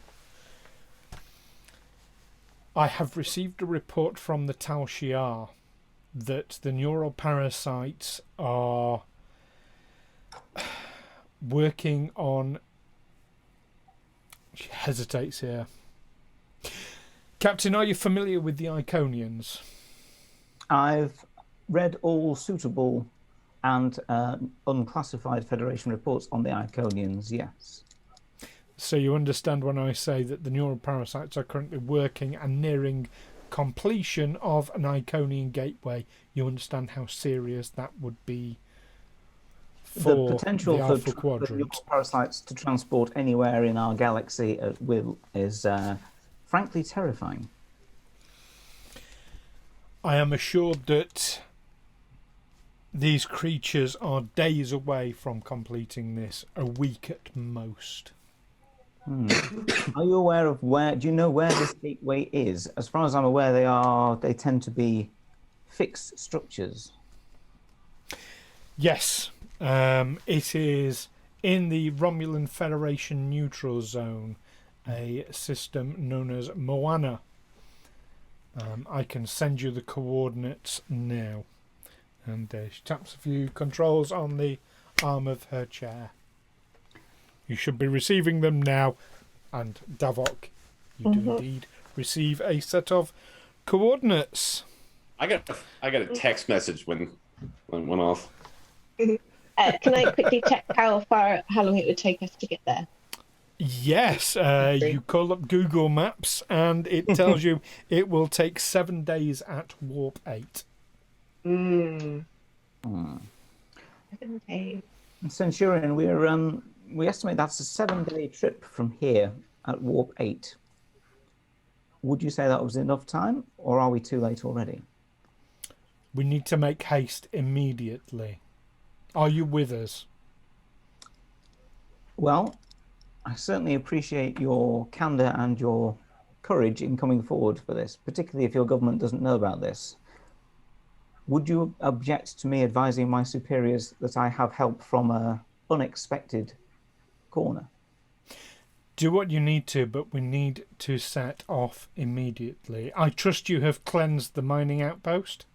I have received a report from the Tal Shiar that the neural parasites are working on... She hesitates here. Captain, are you familiar with the Iconians? I've read all suitable and unclassified Federation reports on the Iconians, yes. So you understand when I say that the neural parasites are currently working and nearing completion of an Iconian gateway, you understand how serious that would be for the potential the for Alpha the Quadrant. parasites to transport anywhere in our galaxy at will is frankly terrifying. I am assured that these creatures are days away from completing this, a week at most. Are you aware of do you know where this gateway is? As far as I'm aware, they tend to be fixed structures. Yes, it is in the Romulan Federation neutral zone, a system known as Moana. I can send you the coordinates now. And she taps a few controls on the arm of her chair. You should be receiving them now. And Davok, you do indeed receive a set of coordinates. I got a text message when it went off. Can I quickly check how long it would take us to get there? Yes, you call up Google Maps and it tells you it will take 7 days at warp 8. 7 days. Centurion, we estimate that's a 7-day trip from here at warp 8. Would you say that was enough time, or are we too late already? We need to make haste immediately. Are you with us? Well, I certainly appreciate your candour and your courage in coming forward for this, particularly if your government doesn't know about this. Would you object to me advising my superiors that I have help from an unexpected corner? Do what you need to, but we need to set off immediately. I trust you have cleansed the mining outpost?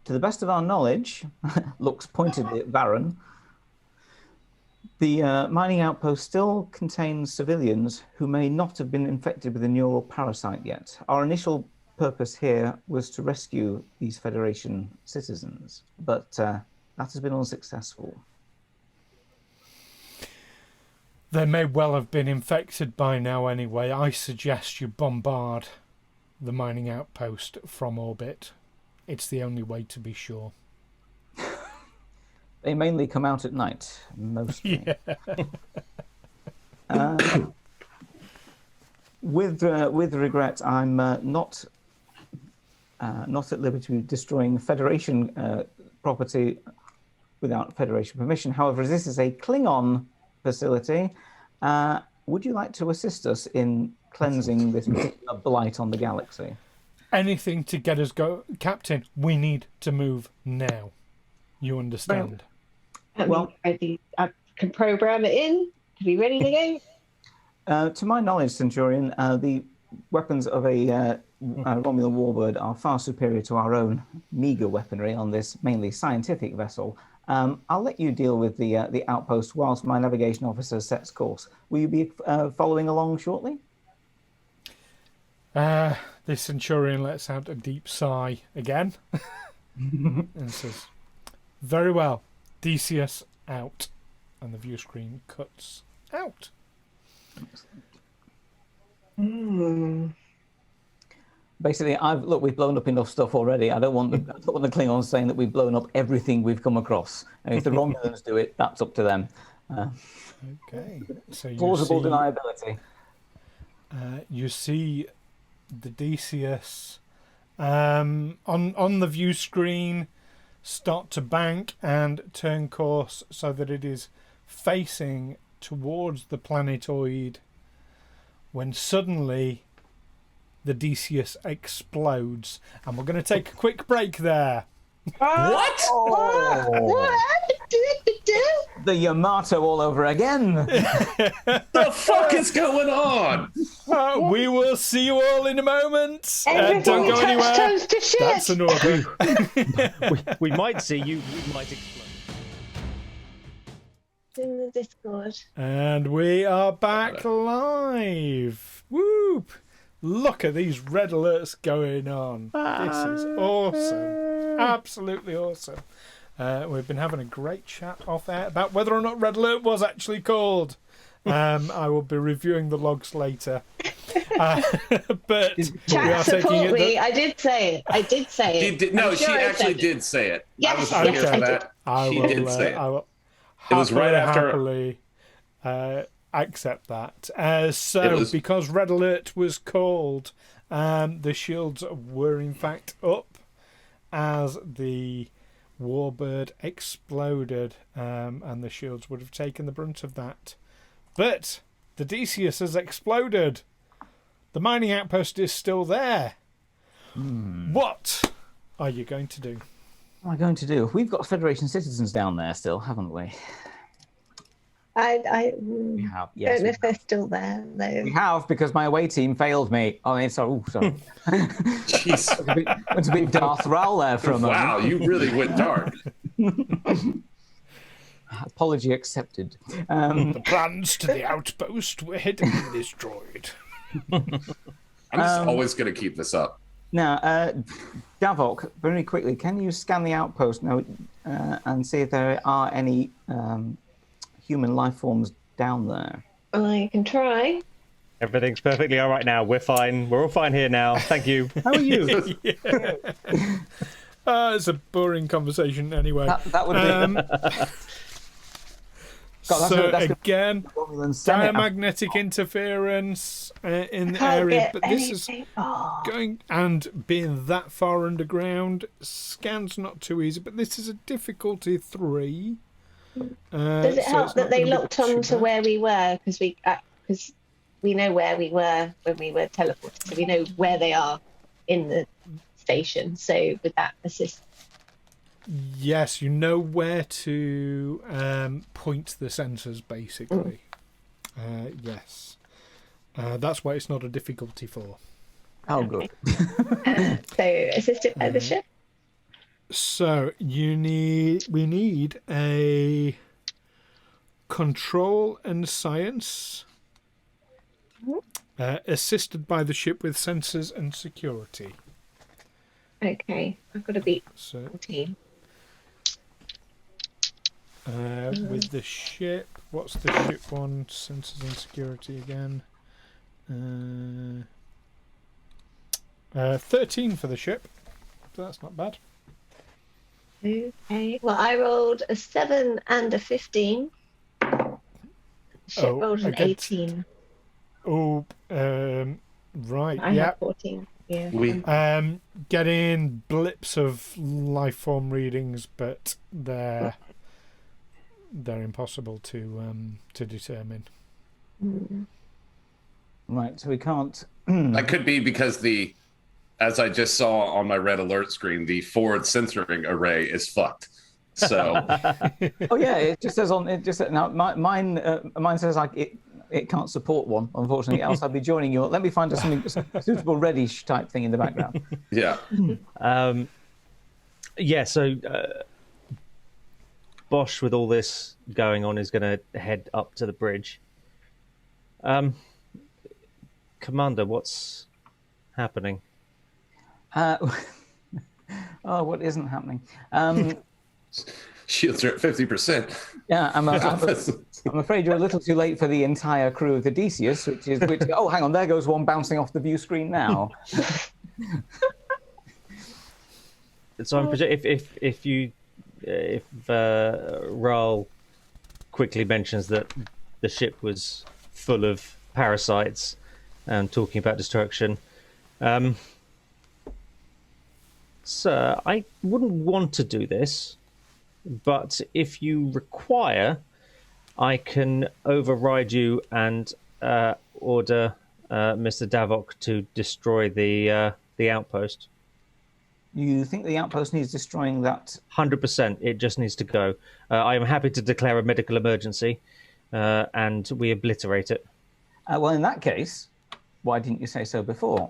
To the best of our knowledge, looks pointedly at Varren, the mining outpost still contains civilians who may not have been infected with a neural parasite yet. Our initial purpose here was to rescue these Federation citizens, but that has been unsuccessful. They may well have been infected by now anyway. I suggest you bombard the mining outpost from orbit. It's the only way to be sure. They mainly come out at night, mostly. Yeah. With regret, I'm not at liberty to be destroying Federation property without Federation permission. However, as this is a Klingon facility, would you like to assist us in cleansing this particular blight on the galaxy? Anything to get us go, Captain. We need to move now. You understand? Well, I can program it in to be ready to go. To my knowledge, Centurion, the weapons of a Romulan warbird are far superior to our own meager weaponry on this mainly scientific vessel. I'll let you deal with the outpost whilst my navigation officer sets course. Will you be following along shortly? The Centurion lets out a deep sigh again and says, "Very well, Decius out." And the view screen cuts out. Basically, we've blown up enough stuff already. I don't want the Klingons saying that we've blown up everything we've come across. And if the Romulans do it, that's up to them. Okay. So you Plausible see, deniability. you see the Decius on the view screen start to bank and turn course so that it is facing towards the planetoid when suddenly the Decius explodes. And we're going to take a quick break there. What? What? The Yamato all over again. The fuck is going on? We will see you all in a moment. Everything Don't go touch anywhere. turns to shit. That's an order. we might see you. We might explode. In the Discord. And we are back live. Whoop! Look at these red alerts going on. This is awesome. Absolutely awesome. We've been having a great chat off air about whether or not red alert was actually called. I will be reviewing the logs later. But we Chat are taking support it. me. I did say it. No, I'm she sure I actually said it. did say it. Yes, I was yes, here I for did. that. She did say it. I will It was right after- happily accept that. Because red alert was called, the shields were in fact up as the warbird exploded, and the shields would have taken the brunt of that. But the Decius has exploded. The mining outpost is still there. What are you going to do? What am I going to do? We've got Federation citizens down there still, haven't we? I We have. don't Yes, know if they're still there. we No. have, because my away team failed me. Sorry. Jeez. Went a bit Darth Wraal there for a moment. Wow, you really went dark. Apology accepted. The plans to the outpost were hidden in this droid. I'm just always going to keep this up. Now, Davok, very quickly, can you scan the outpost now and see if there are any human life forms down there? I can try. Everything's perfectly all right now. We're fine. We're all fine here now. Thank you. How are you? It's a boring conversation anyway. That would be... Again, diamagnetic interference in the area, but this is going and being that far underground. Scan's not too easy, but this is a difficulty 3. Does it help that they locked on to where we were because we know where we were when we were teleported, so we know where they are in the station. So would that assist? Yes, you know where to point the sensors, basically. Yes. That's why it's not a difficulty 4. Oh, good. So, assisted by the ship? So, we need a control and science, assisted by the ship with sensors and security. Okay, I've got to beat 14. With the ship, what's the ship one? Sensors and security again. 13 for the ship. So that's not bad. Okay. Well, I rolled a 7 and a 15. Ship rolled an 18. Oh, right. I have 14. Yeah. Getting blips of life form readings, but they're impossible to determine. Right, so we can't. That could be because as I just saw on my red alert screen, the forward censoring array is fucked. So. Oh yeah, it just says on. It just now mine says like it can't support one, unfortunately. Else I'd be joining you. Let me find something suitable reddish type thing in the background. Yeah. So Bosh, with all this going on, is going to head up to the bridge. Commander, what's happening? What isn't happening? Shields are at 50%. Yeah, I'm afraid you're a little too late for the entire crew of the Odysseus, which oh, hang on, there goes one bouncing off the view screen now. So I'm if Wraal quickly mentions that the ship was full of parasites and talking about destruction, sir, I wouldn't want to do this. But if you require, I can override you and order Mr. Davok to destroy the outpost. You think the outpost needs destroying? That 100%. It just needs to go. I am happy to declare a medical emergency, and we obliterate it. Well, in that case, why didn't you say so before?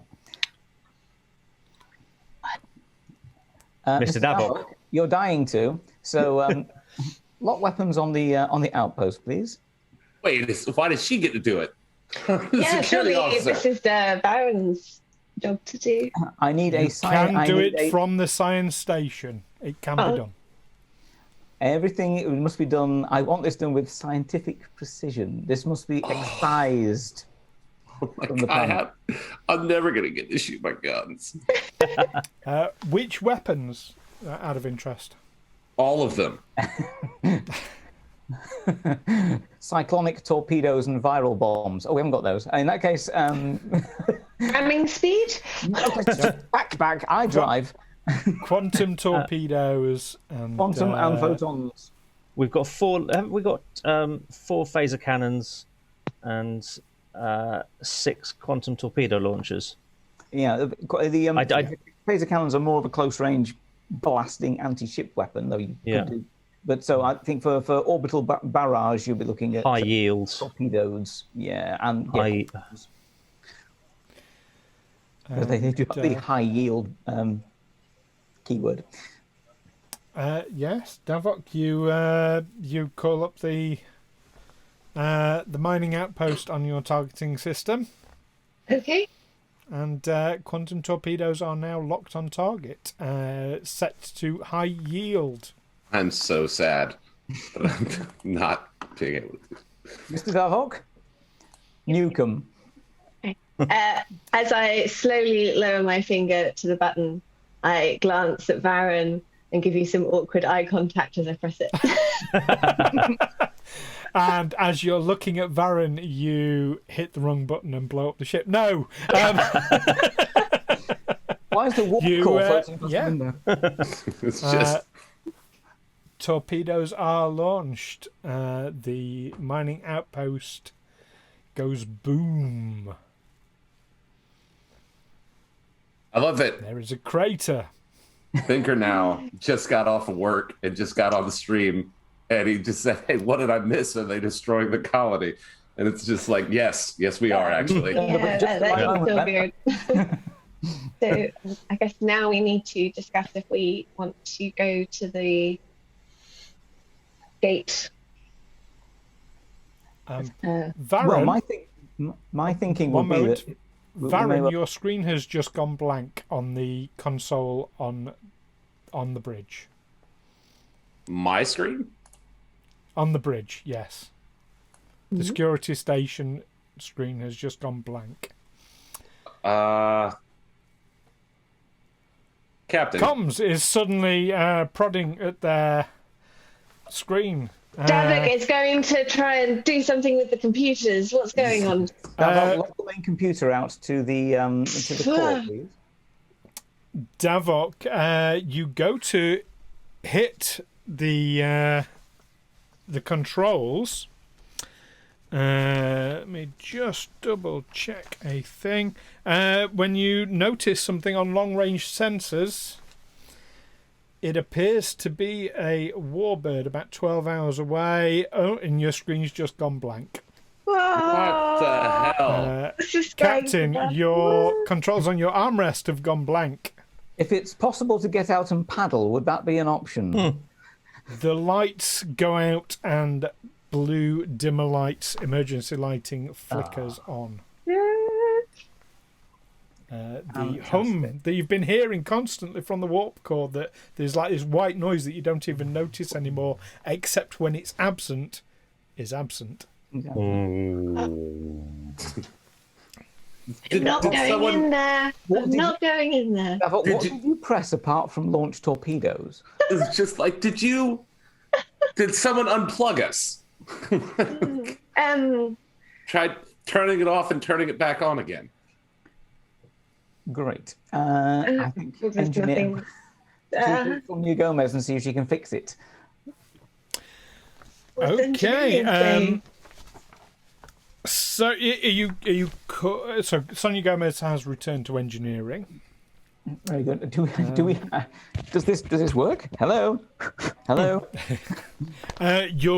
Mr. Davok, you're dying to. So, lock weapons on the outpost, please. Wait, why did she get to do it? Yeah, surely this is Varren's job to do. I need a science. Can do it from the science station. It can be done. Everything must be done. I want this done with scientific precision. This must be excised. Oh my God, I'm never going to get to shoot my guns. Which weapons, out of interest? All of them. Cyclonic torpedoes and viral bombs. Oh, we haven't got those. In that case... Ramming speed? Back. I drive. Quantum torpedoes. And, quantum and photons. We've got 4 phaser cannons and 6 quantum torpedo launchers. Yeah, the phaser cannons are more of a close-range blasting anti-ship weapon, though you could do. But so I think for orbital barrage, you'll be looking at high yields torpedoes. Yeah, and high. They do have the high yield keyword. Yes, Davok, you call up the mining outpost on your targeting system. Okay. and quantum torpedoes are now locked on target, set to high yield. I'm so sad, but I'm not being able to. Mr. Davok? Newcomb. As I slowly lower my finger to the button, I glance at Varren and give you some awkward eye contact as I press it. And as you're looking at Varren, you hit the wrong button and blow up the ship. No! Why is the warp core floating across the window? It's just Torpedoes are launched. The mining outpost goes boom. I love that There is a crater. Thinker now just got off of work and just got on the stream, and he just said, "Hey, what did I miss? Are they destroying the colony?" And it's just like, yes, we are actually. Yeah, that's so weird. So I guess now we need to discuss if we want to go to the gate. Varren, Well, my thinking one would be moment. that Varren, your screen has just gone blank on the console on the bridge. My screen? On the bridge, yes. The security station screen has just gone blank. Captain. Comms is suddenly prodding at their screen. Davok is going to try and do something with the computers. What's going on? lock the main computer out to the core, please. Davok, you go to hit the controls. Let me just double check a thing. When you notice something on long range sensors, it appears to be a warbird about 12 hours away. Oh, and your screen's just gone blank. What the hell? Captain, your controls on your armrest have gone blank. If it's possible to get out and paddle, would that be an option? The lights go out and blue dimmer lights, emergency lighting flickers on. The hum that you've been hearing constantly from the warp core, that there's like this white noise that you don't even notice anymore, except when it's absent, is absent. Not going in there. Not going in there. What did you press apart from launch torpedoes? It's just like, did someone unplug us? Tried turning it off and turning it back on again. Great. I think engineer from New Gomez and see if she can fix it. Okay. So so Sonia Gomez has returned to engineering. Very good. Does this work? Hello. Your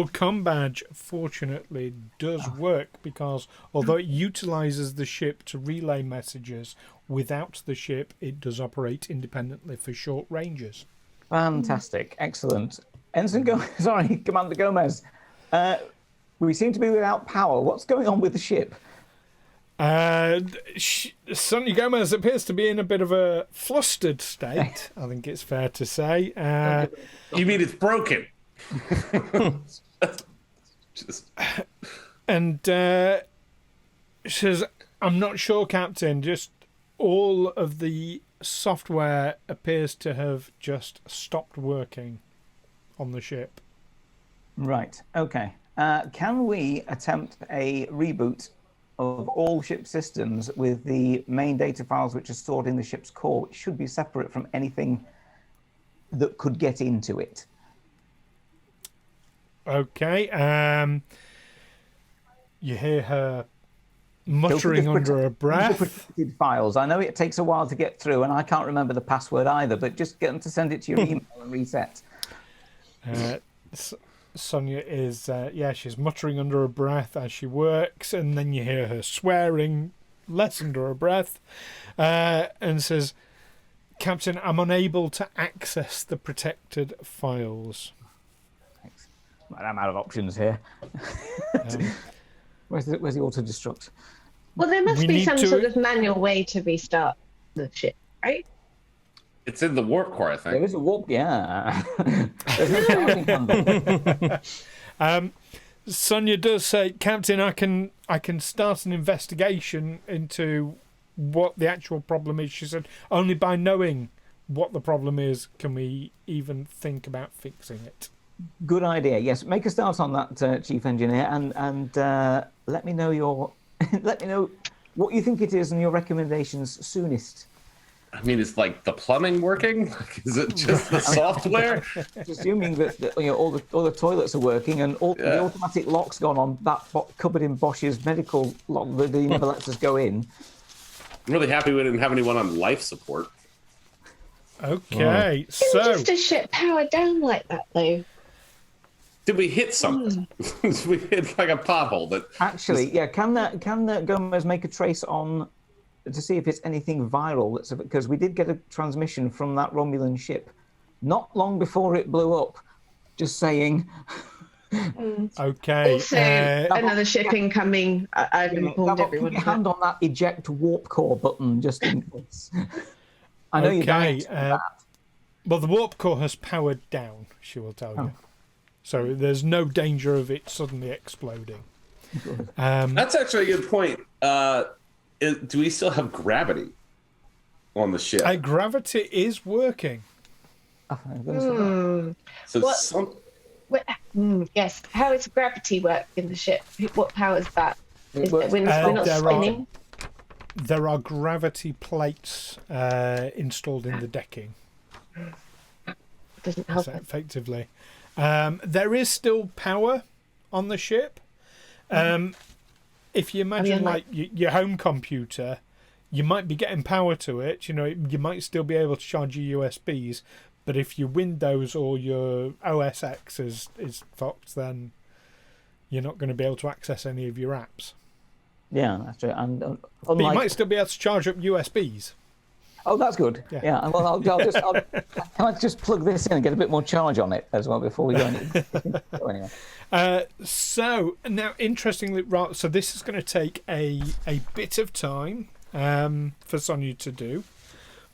comm badge fortunately does work, because although it utilizes the ship to relay messages, without the ship it does operate independently for short ranges. Fantastic. Excellent. Commander Gomez. We seem to be without power. What's going on with the ship? Sonia Gomez appears to be in a bit of a flustered state, I think it's fair to say. You mean it's broken? And she says, "I'm not sure, Captain. Just all of the software appears to have just stopped working on the ship." Right. Okay. Can we attempt a reboot of all ship systems with the main data files which are stored in the ship's core, which should be separate from anything that could get into it? Okay. You hear her muttering under her breath. Protected files. I know it takes a while to get through, and I can't remember the password either, but just get them to send it to your email and reset. Sonia is, she's muttering under her breath as she works, and then you hear her swearing less under her breath, and says, "Captain, I'm unable to access the protected files." Thanks. Right, I'm out of options here. Where's the auto-destruct? Well, there must We be need some to- sort of manual way to restart the ship, right? It's in the warp core, I There think. is a warp, yeah. There's no starting handle. Sonia does say, Captain, I can start an investigation into what the actual problem is. She said, only by knowing what the problem is can we even think about fixing it. Good idea. Yes, make a start on that, Chief Engineer, and let me know let me know what you think it is and your recommendations soonest. I mean, is like the plumbing working? Is it just the software? Assuming that all the toilets are working and all the automatic locks gone on that cupboard in Bosch's medical lock that he never lets us go in. I'm really happy we didn't have anyone on life support. Okay, Isn't so just a ship powered down like that, though? Did we hit something? We hit like a pothole that. Actually, yeah. Can Gomez make a trace on to see if it's anything viral? Because we did get a transmission from that Romulan ship not long before it blew up, just saying. okay, Also, another ship incoming. I've informed Davok, everyone. keep your of that. hand on that eject warp core button just in case. I know you're dying to do that. well, the warp core has powered down. She will tell you, so there's no danger of it suddenly exploding. That's actually a good point. Do we still have gravity on the ship? Gravity is working. So What? Yes. How does gravity work in the ship? What powers that? Is works- it when we're not there spinning? There are gravity plates installed in the decking. Doesn't help So us. effectively, there is still power on the ship. If you imagine like your home computer, you might be getting power to it. You might still be able to charge your USBs, but if your Windows or your OS X is fucked, then you're not going to be able to access any of your apps. Yeah, that's true. And But you unlike, might still be able to charge up USBs. oh, that's good. Yeah. Yeah. Well, can I just plug this in and get a bit more charge on it as well before we go anyway. So now, interestingly, so this is going to take a bit of time for Sonia to do,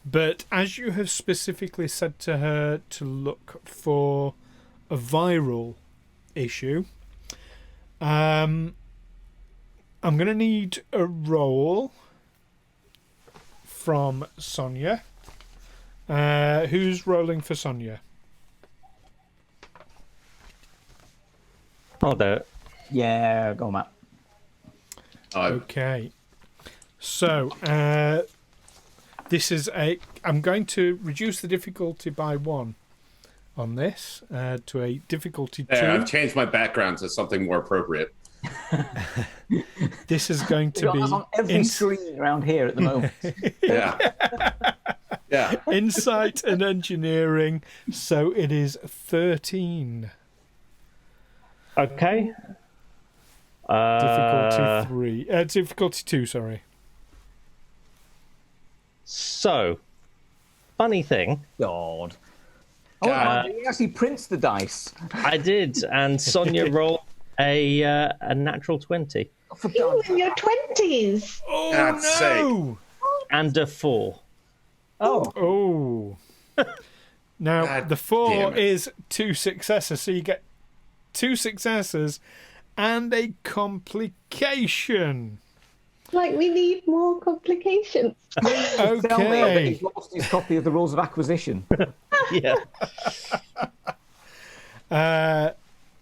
but as you have specifically said to her to look for a viral issue, I'm going to need a roll from Sonia. Who's rolling for Sonia? I'll do it. Yeah, go on, Matt. Okay. So, this is I'm going to reduce the difficulty by 1 on this to a difficulty 2. I've changed my background to something more appropriate. This is going to That's on every be screen around here at the moment. Yeah. Yeah. insight and engineering. So it is 13. Okay. Difficulty 3. Difficulty 2, sorry. So, funny thing, God. God. He actually prints the dice. I did, and Sonia rolled a natural 20 For You God's in your 20s. Oh, God's no! and a 4. Oh, Oh. Now, God the 4 damn it. is 2 successes, so you get 2 successes and a complication. Like, we need more complications. tell me that Okay. he's lost his copy of the Rules of Acquisition. Yeah.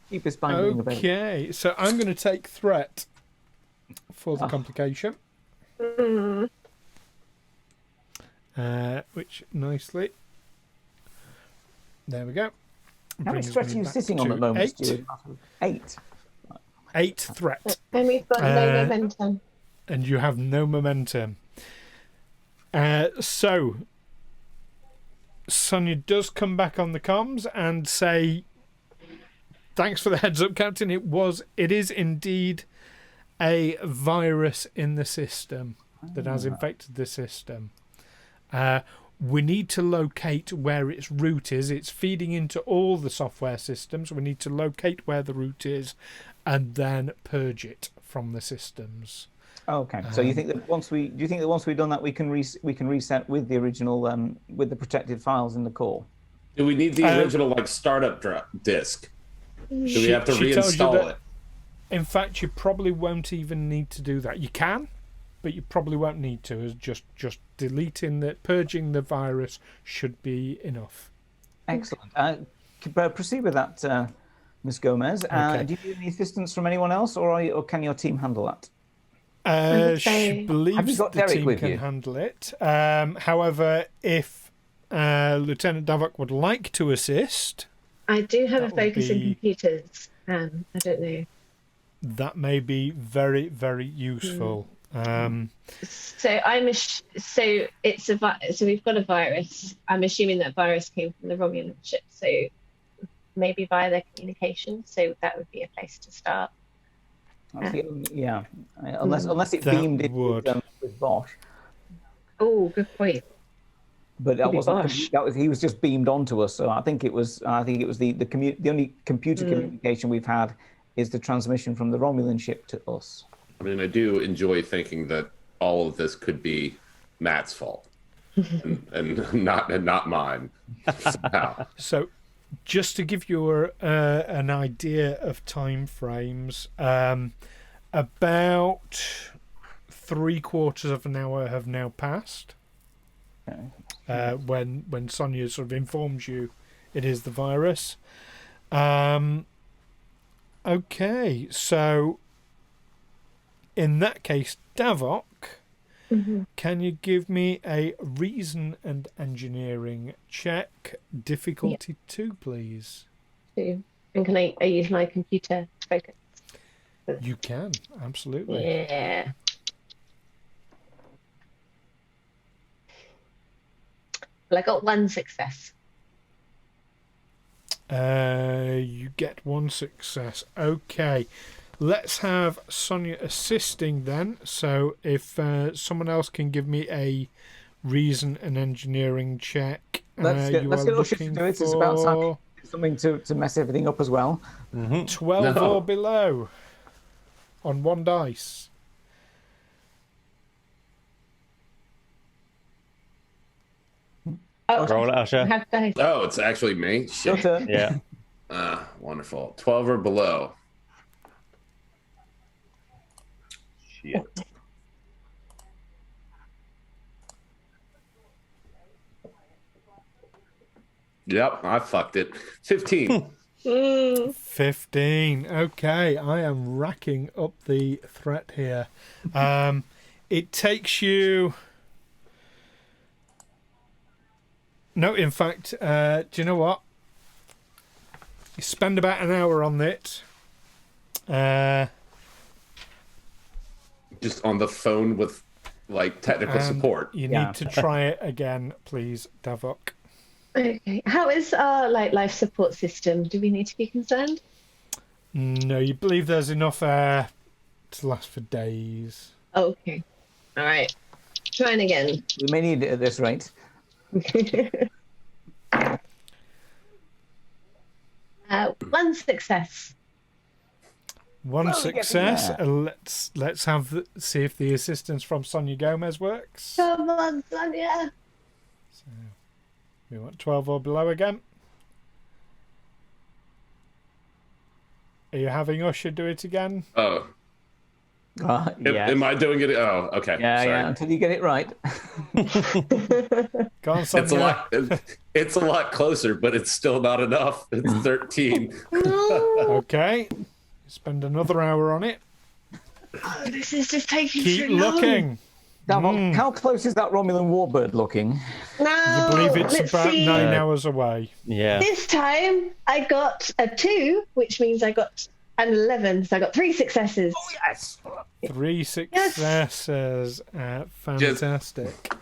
Keep his binding available. Okay, so I'm going to take threat for the complication. Which nicely. There we go. How much Brings threat me are you back sitting on to at the moment, 8. Stuart? 8. 8 threat. And we've got no momentum. And you have no momentum. So Sonia does come back on the comms and say, "Thanks for the heads up, Captain. It is indeed a virus in the system that has infected the system. We need to locate where its root is. It's feeding into all the software systems. We need to locate where the root is and then purge it from the systems. Okay. So you think that once we've done that, we can reset with the original with the protected files in the core? Do we need the original startup disk? Do we have to She tells you reinstall that- it? In fact, you probably won't even need to do that. You can, but you probably won't need to. As just purging the virus should be enough. Excellent. Proceed with that, Ms. Gomez. Okay. Do you need any assistance from anyone else, or can your team handle that? She believes got the Derek team with can you? handle it. However, if Lieutenant Davok would like to assist, I do have a That would focus in be- computers. I don't know. that may be very, very useful. So so it's so we've got a virus. I'm assuming that virus came from the Romulan ship. So maybe via their communication. So that would be a place to start. That's the only, yeah. Unless it That beamed in would. with Bosh. Oh, good point. But that Maybe wasn't. Bosh. He was just beamed onto us. So I think it was. The only computer communication we've had is the transmission from the Romulan ship to us. I mean, I do enjoy thinking that all of this could be Matt's fault and not mine. Somehow. So, just to give you an idea of time frames, about 3/4 of an hour have now passed. Okay. When Sonia sort of informs you it is the virus. Okay, so in that case, Davok, can you give me a reason and engineering check, difficulty 2, please? And can I use my computer to focus? You can, absolutely. Yeah. Well, I got 1 success. You get 1 success. Okay, let's have Sonia assisting then. So if someone else can give me a reason and engineering check. Let's get Usher to do it. It's about time something to mess everything up as well. 12 No. or below on 1 dice. Oh, Roll it, I Usher. have dice. Oh, it's actually me? Your Shit. turn. Yeah. Wonderful. 12 or below. Shit. Yep, I fucked it. 15. 15. Okay, I am racking up the threat here. It takes you. No, in fact, do you know what? You spend about an hour on it. Just on the phone with technical support. You Yeah. need to try it again, please, Davok. Okay. How is our life support system? Do we need to be concerned? No, you believe there's enough air to last for days. Okay. All right. Trying again. We may need it at this rate. 1 success. 1 Well, we're getting success. there. Let's see if the assistance from Sonia Gomez works. Come on, Sonia. We want 12 or below again. Are you having Usher do it again? Oh, Yeah. am I doing it? Oh, okay. Yeah, Sorry. yeah. Until you get it right. Go on, It's a Sonia. lot. It's a lot closer, but it's still not enough. It's 13. Okay. Spend another hour on it. Oh, this is just taking Keep too long. looking. Davok, how close is that Romulan warbird looking? No. I believe it's let's about see. 9 hours away. Yeah. This time I got a 2, which means I got an 11. So I got 3 successes. Yes. 3 successes. Fantastic.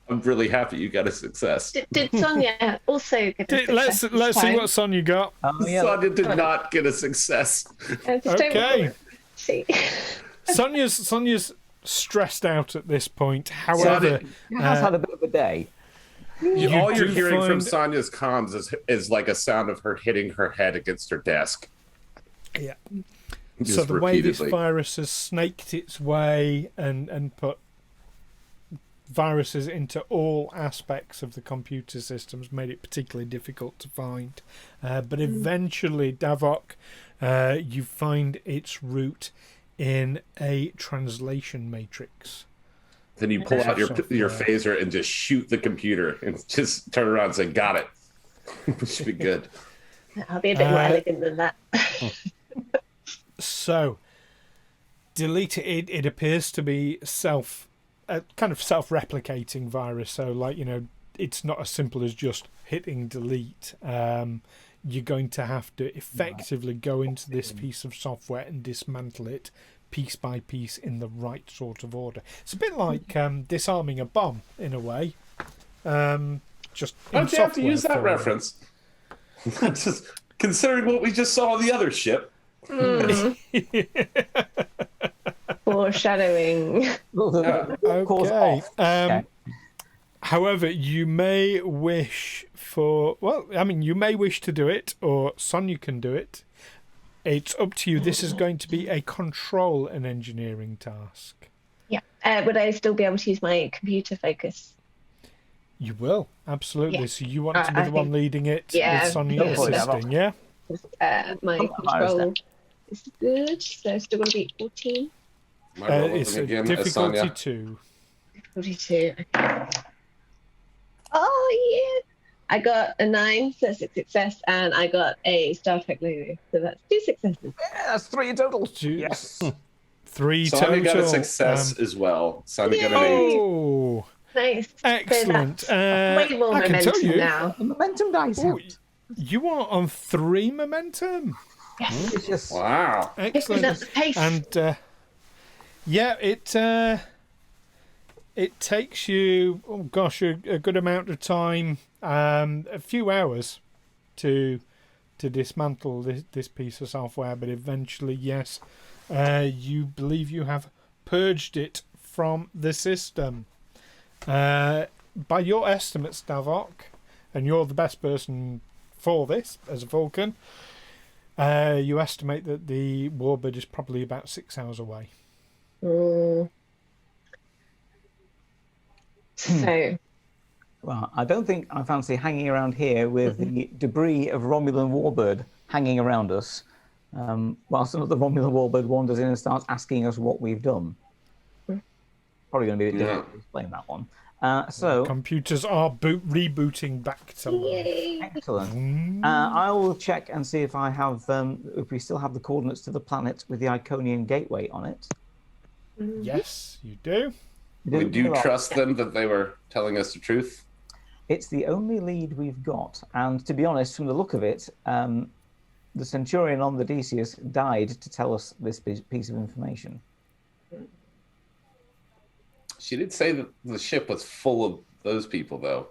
I'm really happy you got a success. Did Sonia also get a success? Let's this see time? what Sonia got. Oh, yeah. Sonia did not get a success. I just don't Okay. want to see. Sonia's stressed out at this point. However, She has had a bit of a day. All you're do hearing from find- Sonia's comms is like a sound of her hitting her head against her desk. yeah. Just So the way this repeatedly. virus has snaked its way and put viruses into all aspects of the computer systems made it particularly difficult to find. But eventually, Davok, you find its root in a translation matrix. Then you pull out your Software. phaser and just shoot the computer and just turn around and say, got it. Which should be good. I'll be a bit more elegant than that. So, delete it. It appears to be kind of self-replicating virus. So, like, it's not as simple as just hitting delete. You're going to have to effectively go into this piece of software and dismantle it piece by piece in the right sort of order. It's a bit like disarming a bomb in a way. Just Why don't you have to use that reference? Just considering what we just saw on the other ship. Foreshadowing. Okay. However, you may wish you may wish to do it, or Sonia can do it. It's up to you. This is going to be a control and engineering task. Yeah. Would I still be able to use my computer focus? You will, absolutely. Yeah. So you want to be the one leading it Yeah. with Sonia assisting, yeah? My control is good, so still going to be 14. Am I rolling It's a again, difficulty Sonia? 2. 42. Okay. Oh, yeah. I got a 9, so that's a success, and I got a Star Trek logo, so that's 2 successes. Yeah, that's 3 in total. Yes. 3 Sonia total. got a success as well. Sonia got an 8. Oh, Nice. excellent. So that's way more I can tell momentum you. now. The momentum dice Oh, out. you are on 3 momentum. Yes. It's just Wow. Picking Excellent. up the pace. And it takes you a good amount of time, a few hours to dismantle this piece of software, but eventually, yes, you believe you have purged it from the system. By your estimates, Davok, and you're the best person for this as a Vulcan, you estimate that the warbird is probably about 6 hours away. So, well, I don't think I fancy hanging around here with the debris of Romulan warbird hanging around us, whilst another Romulan warbird wanders in and starts asking us what we've done. Probably going to be a bit difficult to explain that one. So Computers are rebooting back to life. yay. excellent. I will check and see if I have, if we still have the coordinates to the planet with the Iconian gateway on it. Yes, you do. Would you Well, trust them that they were telling us the truth? It's the only lead we've got, and to be honest, from the look of it, the Centurion on the Decius died to tell us this piece of information. She did say that the ship was full of those people, though.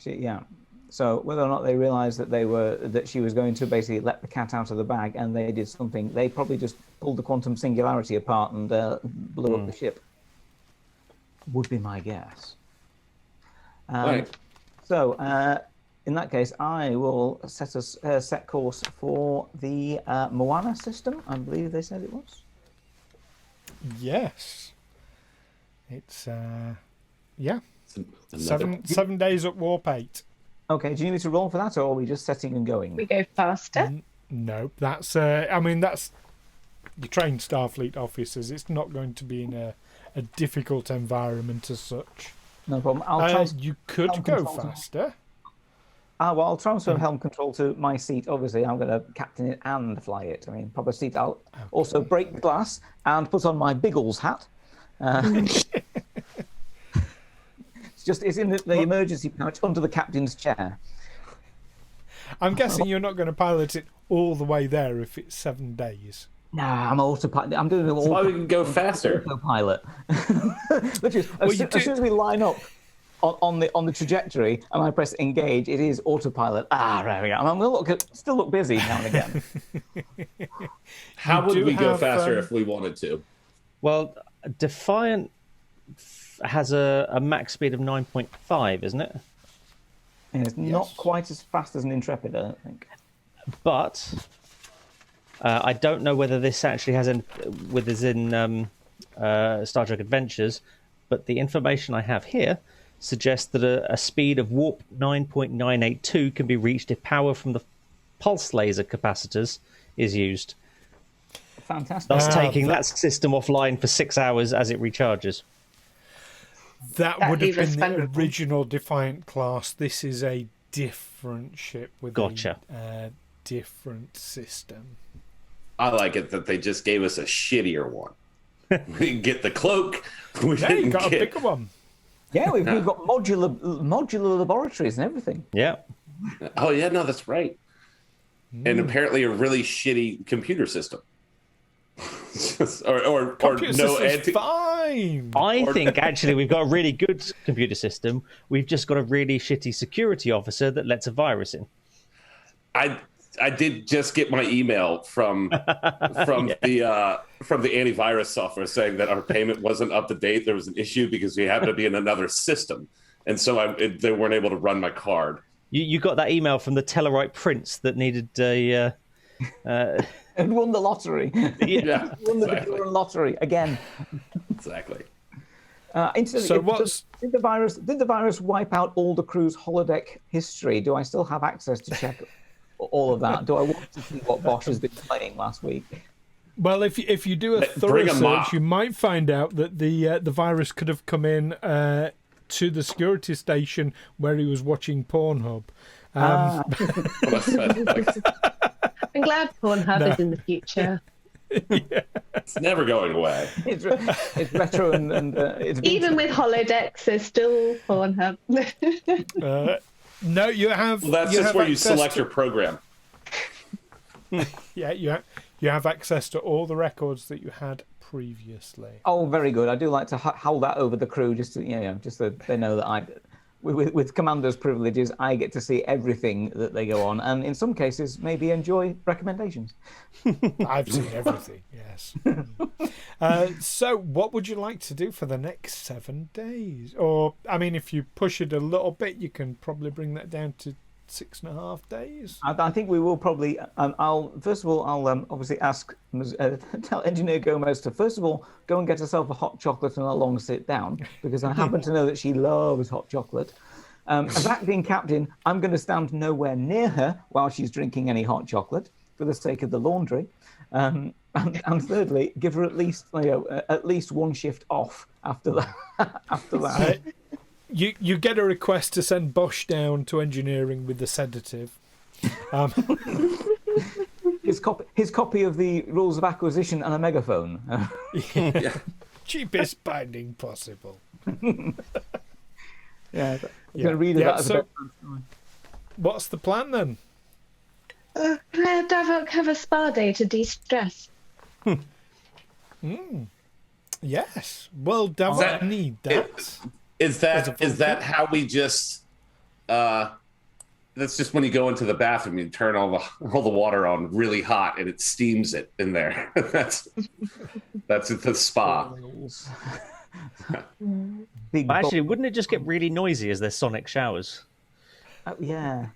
Yeah. So whether or not they realised that she was going to basically let the cat out of the bag, and they did something, they probably just pulled the quantum singularity apart and blew up the ship. Would be my guess. Right. So in that case, I will set course for the Moana system. I believe they said it was. Yes. It's yeah. Another- 7 days at Warp 8. Okay. Do you need me to roll for that, or are we just setting and going? We go faster. No, that's that's your trained Starfleet officers. It's not going to be in a difficult environment as such. No problem. I'll You could helm go control to- faster. Well, I'll transfer helm control to my seat. Obviously, I'm going to captain it and fly it. I mean, proper seat. I'll also break the glass and put on my Biggles hat. It's in the emergency pouch under the captain's chair. I'm guessing you're not going to pilot it all the way there if it's 7 days. Nah, I'm autopilot. I'm doing it That's why all we can go faster. autopilot. Which is as soon as we line up on the trajectory and I press engage, it is autopilot. There we go. I'm going to still look busy now and again. How would do we go have, faster if we wanted to? Well, Defiant has a max speed of 9.5, isn't it? And it's not quite as fast as an Intrepid, I don't think. But I don't know whether this actually has with us in Star Trek Adventures, but the information I have here suggests that a speed of warp 9.982 can be reached if power from the pulse laser capacitors is used, Fantastic. thus taking that system offline for 6 hours as it recharges. That would That'd have be been the expendable. original Defiant class. This is a different ship with Gotcha. a different system. I like it that they just gave us a shittier one. We didn't get the cloak. We Yeah, you didn't got a get... bigger one. Yeah, we've got modular laboratories and everything. Yeah. Oh yeah, no, that's right. And apparently a really shitty computer system. or Computer no system's anti. fine. I think actually we've got a really good computer system. We've just got a really shitty security officer that lets a virus in. I did just get my email from the antivirus software saying that our payment wasn't up to date. There was an issue because we happened to be in another system, and so they weren't able to run my card. You got that email from the Tellarite prince that needed a... And won the lottery. Yeah, Won the exactly. Victorian lottery again. Exactly. Incidentally, So did the virus wipe out all the crew's holodeck history? Do I still have access to check all of that? Do I want to see what Bosh has been playing last week? Well, if you do a thorough Bring 'em up. search, you might find out that the virus could have come in to the security station where he was watching Pornhub. I'm glad Pornhub is in the future. It's never going away. It's retro and it's Even with holodecks, there's still Pornhub. No, you have. Well, that's you just have where you access select to- your program. Yeah, you have access to all the records that you had previously. Oh, very good. I do like to howl that over the crew, just to, just so they know that with Commander's privileges, I get to see everything that they go on, and in some cases, maybe enjoy recommendations. I've seen everything. Yes. So, what would you like to do for the next 7 days? Or, I mean, if you push it a little bit, you can probably bring that down to 6.5 days. I think we will probably. I'll obviously ask tell Engineer Gomez to first of all go and get herself a hot chocolate and a long sit down, because I happen to know that she loves hot chocolate. As acting captain, I'm going to stand nowhere near her while she's drinking any hot chocolate for the sake of the laundry. And thirdly, give her at least one shift off after that. After that. You get a request to send Bosh down to engineering with the sedative. His copy of the rules of acquisition and a megaphone. Cheapest binding possible. Yeah, I'm going to read that as a bedtime story. What's the plan then? Let Davok have a spa day to de-stress. Yes. Well, Davok need that. Is that how we just? That's just when you go into the bathroom, you turn all the water on really hot, and it steams it in there. that's at the spa. Actually, wouldn't it just get really noisy as there's sonic showers? Yeah.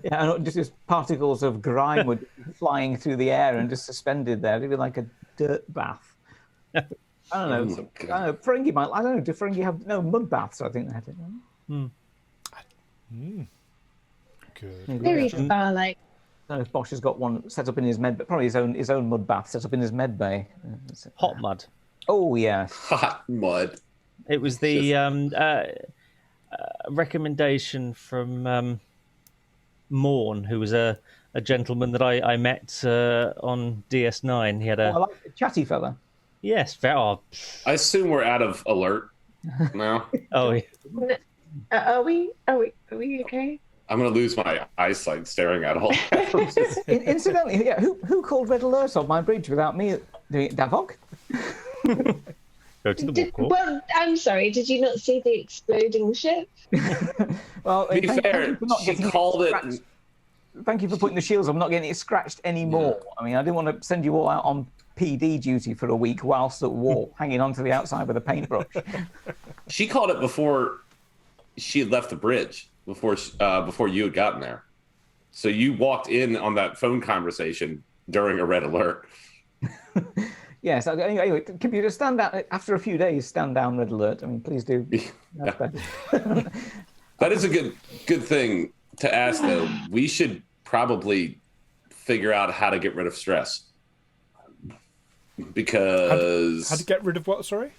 Yeah, and just particles of grime would be flying through the air and just suspended there. It'd be like a dirt bath. I don't know. Ferengi might. I don't know. Do Ferengi have mud baths? I think they had it. Good. Very spa-like. I don't know if Bosh has got one set up in his probably his own mud bath set up in his med bay. Hot mud. Oh yeah. Hot mud. It was the recommendation from Morn, who was a gentleman that I met on DS9. He had I like the chatty fella. Yes, I assume we're out of alert now. oh, yeah. Are we okay? I'm going to lose my eyesight staring at all. Incidentally, yeah, who called red alert on my bridge without me doing it? Davok? Go to the walk. Well, I'm sorry. Did you not see the exploding ship? Well, To be fair, she called it. Thank you for putting the shields on. I'm not getting it scratched anymore. Yeah. I mean, I didn't want to send you all out on PD duty for a week whilst at war, hanging onto the outside with a paintbrush. She called it before she had left the bridge, before you had gotten there. So you walked in on that phone conversation during a red alert. Yes. Anyway, computer, stand down after a few days. Stand down, red alert. I mean, please do. That's better. That is a good thing to ask, though. We should probably figure out how to get rid of stress, because How to get rid of what? Sorry,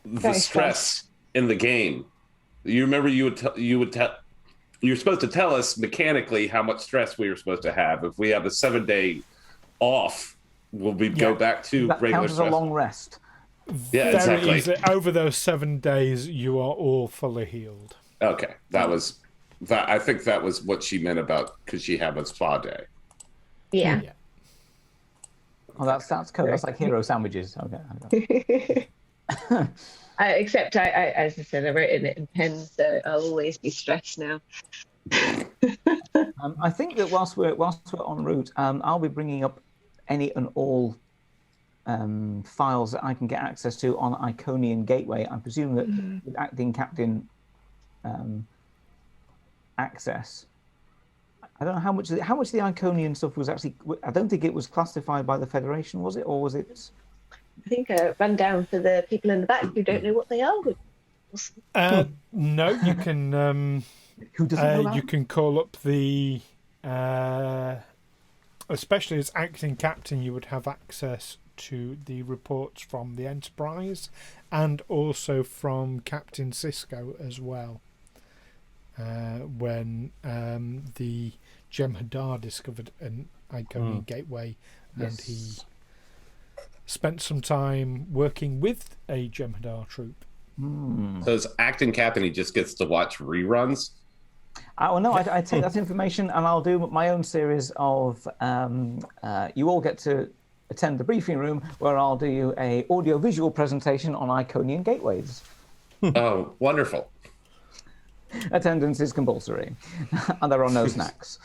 the stress in the game. You remember you were supposed to tell us mechanically how much stress we were supposed to have. If we have a 7-day off, will we go back to that regular counts as stress? a long rest. Yeah, very exactly. easy. Over those 7 days, you are all fully healed. Okay, that. I think that was what she meant about because she had a spa day. Yeah. Oh, that's cool. That's like hero sandwiches. Okay. Except I, as I said, I wrote it in pen, so I'll always be stressed now. I think that whilst we're en route, I'll be bringing up any and all files that I can get access to on Iconian Gateway. I presume that with acting captain access, I don't know how much the Iconian stuff was actually. I don't think it was classified by the Federation, was it, or was it? I think I run down for the people in the back who don't know what they are. No, you can. Who doesn't know that? You can call up the. Especially as acting captain, you would have access to the reports from the Enterprise, and also from Captain Sisko as well. When the Jem'Hadar discovered an Iconian gateway, and he spent some time working with a Jem'Hadar troop. So as acting captain, he just gets to watch reruns. Well, no, I take that information and I'll do my own series of. You all get to attend the briefing room where I'll do you a audio-visual presentation on Iconian gateways. Oh, wonderful! Attendance is compulsory, and there are no snacks.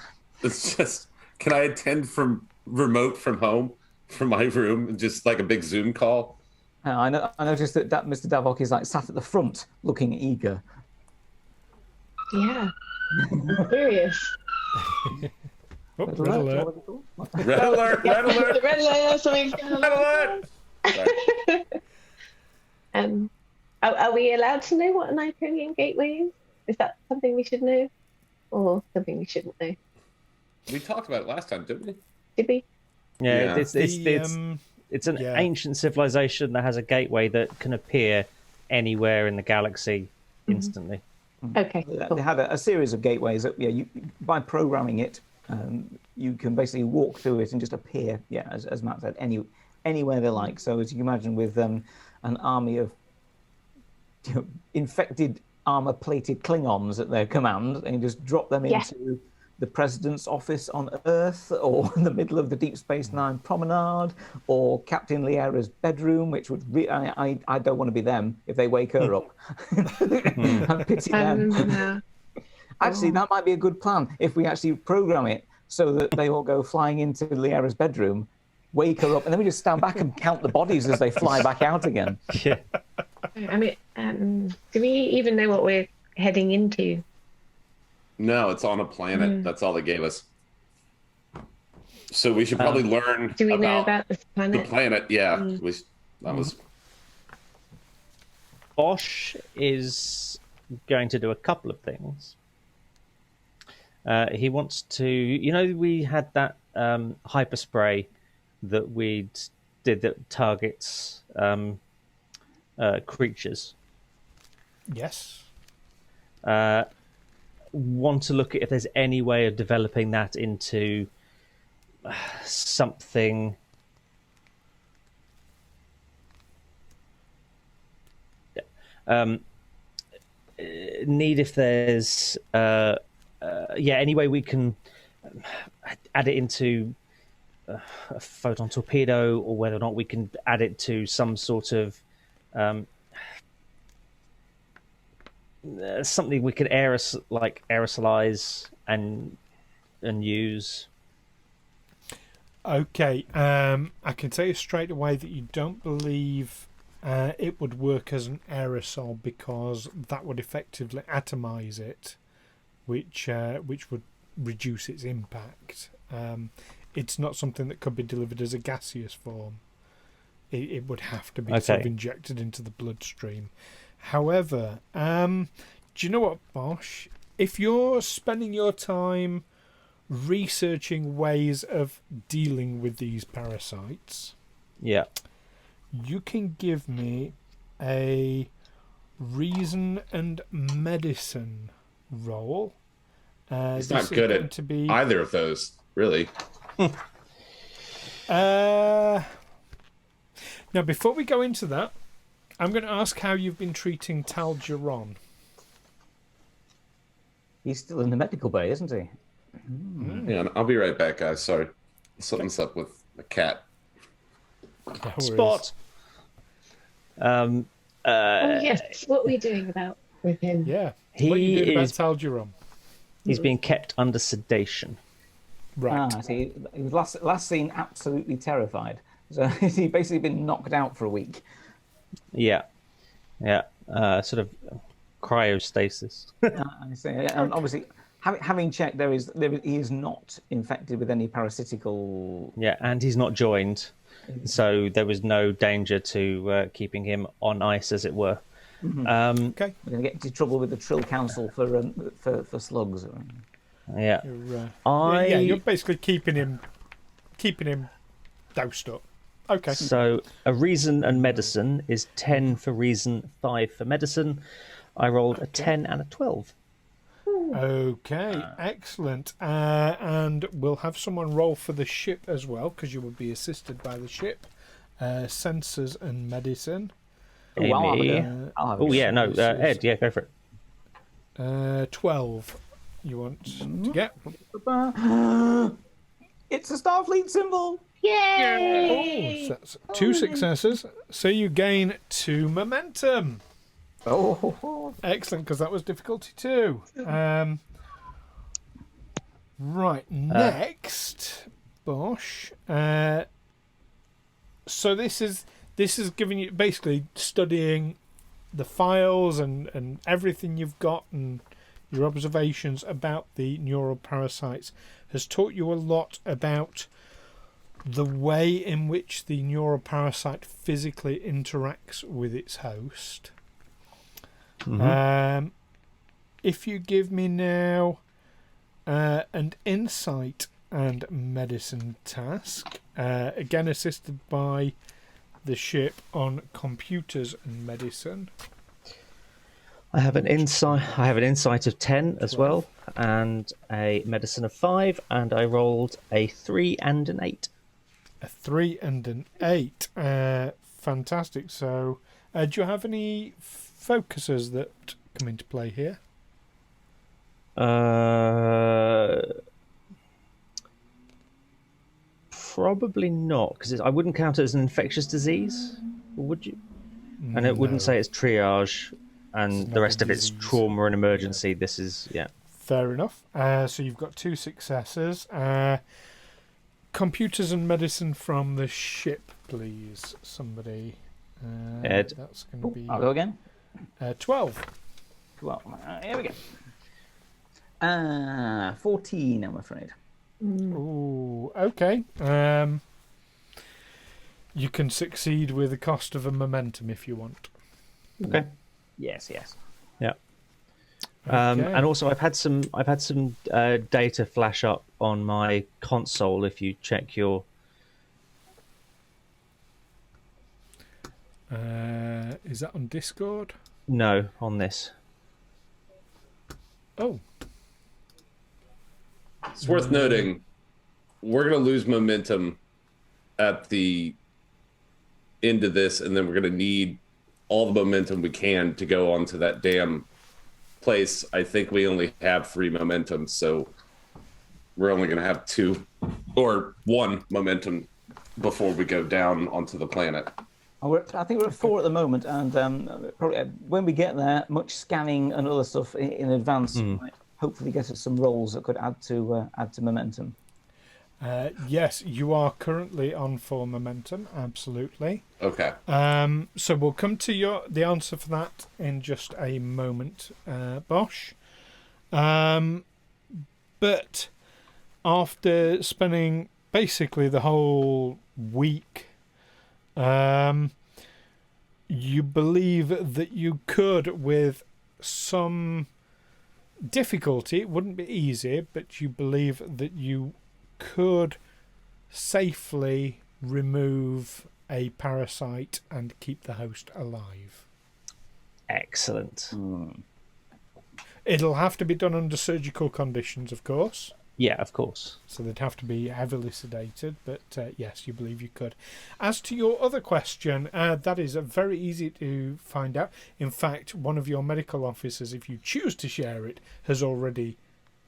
It's just, can I attend from remote from home, from my room, just like a big Zoom call? I noticed that Mr. Davok is like sat at the front, looking eager. Yeah, I'm curious. Oh, red alert! Red alert! Red alert! Red alert! Something's going on. Red alert! Are we allowed to know what an Iconian gateway is? Is that something we should know, or something we shouldn't know? We talked about it last time, didn't we? Did we? Yeah, Yeah. it's an ancient civilization that has a gateway that can appear anywhere in the galaxy instantly. Okay. They had a series of gateways that, by programming it, you can basically walk through it and just appear, as Matt said, anywhere they like. So as you can imagine, with an army of infected armor-plated Klingons at their command, and you just drop them into the president's office on Earth, or in the middle of the Deep Space Nine promenade, or Captain Liera's bedroom, which would I don't want to be them if they wake her up. I pity them. Actually, that might be a good plan if we actually program it so that they all go flying into Liera's bedroom, wake her up, and then we just stand back and count the bodies as they fly back out again. Yeah. I mean, do we even know what we're heading into? No, it's on a planet. That's all they gave us. So we should probably learn. Do we know about this planet? The planet, yeah. That was. Bosh is going to do a couple of things. He wants to, we had that hyper spray that we did that targets creatures. Yes. Want to look at if there's any way of developing that into something. Need if there's any way we can add it into a photon torpedo, or whether or not we can add it to some sort of something we could aerosolize and use. Okay, I can tell you straight away that you don't believe it would work as an aerosol, because that would effectively atomize it, which would reduce its impact. it's not something that could be delivered as a gaseous form. It would have to be sort of Okay. injected into the bloodstream. However, do you know what, Bosh? If you're spending your time researching ways of dealing with these parasites, Yeah. you can give me a reason and medicine roll. He's This not is good going at to be, either of those, really. now, before we go into that, I'm going to ask how you've been treating Talgeron. He's still in the medical bay, isn't he? Hang on, I'll be right back, guys. Sorry. Something's up with the cat. No worries. Spot. Oh yes, what were you doing with him? Yeah. He What are you doing is- about Talgeron? He's being kept under sedation. Right. See, he was last seen absolutely terrified. So he's basically been knocked out for a week. Yeah. Yeah. Sort of cryostasis. I see. And obviously, having checked, he is not infected with any parasitical. Yeah, and he's not joined, so there was no danger to keeping him on ice, as it were. Okay. We're going to get into trouble with the Trill Council for slugs. Yeah. You're basically keeping him dosed up. Okay. So a reason and medicine is 10 for reason, 5 for medicine. I rolled a 10 and a 12. Okay, excellent. And we'll have someone roll for the ship as well, because you will be assisted by the ship. Sensors and medicine. Amy. I'll have a Oh go. yeah, no, Ed, yeah, go for it. 12 you want to get. It's a Starfleet symbol. Yay! So that's 2 successes, so you gain 2 momentum. Oh, Excellent, because that was difficulty 2. Right, next, Bosh. So this is giving you basically studying the files and everything you've got and your observations about the neural parasites has taught you a lot about the way in which the neural parasite physically interacts with its host. If you give me now an insight and medicine task, again assisted by the ship on computers and medicine. I have an insight of 10 as well, and a medicine of 5, and I rolled a 3 and an 8. A 3 and an 8. Fantastic. So, do you have any focuses that come into play here? Probably not, because I wouldn't count it as an infectious disease, or would you? And it wouldn't No. say it's triage, and It's the not rest a of it's disease. trauma and emergency. This is, yeah. Fair enough. So you've got 2 successes. Computers and medicine from the ship, please. Somebody. Ed. That's going to be I'll go again. 12. Well, here we go. 14, I'm afraid. Ooh, okay. You can succeed with the cost of a momentum if you want. Okay. Yes. Yeah. Okay. And also, I've had some data flash up on my console. If you check your, Is that on Discord? no, on this. Oh, It's worth noting, we're going to lose momentum at the end of this, and then we're going to need all the momentum we can to go onto that damn place. I think we only have 3 momentum, so we're only going to have 2 or 1 momentum before we go down onto the planet. I think we're at 4 at the moment, and probably when we get there, much scanning and other stuff in advance might hopefully get us some rolls that could add to momentum. yes, you are currently on 4 momentum, absolutely. Okay. So we'll come to the answer for that in just a moment, Bosh. But after spending basically the whole week. You believe that you could, with some difficulty, it wouldn't be easy, but you believe that you could safely remove a parasite and keep the host alive. Excellent. It'll have to be done under surgical conditions, of course. Yeah, of course. So they'd have to be heavily sedated, but yes, you believe you could. As to your other question, that is very easy to find out. In fact, one of your medical officers, if you choose to share it, has already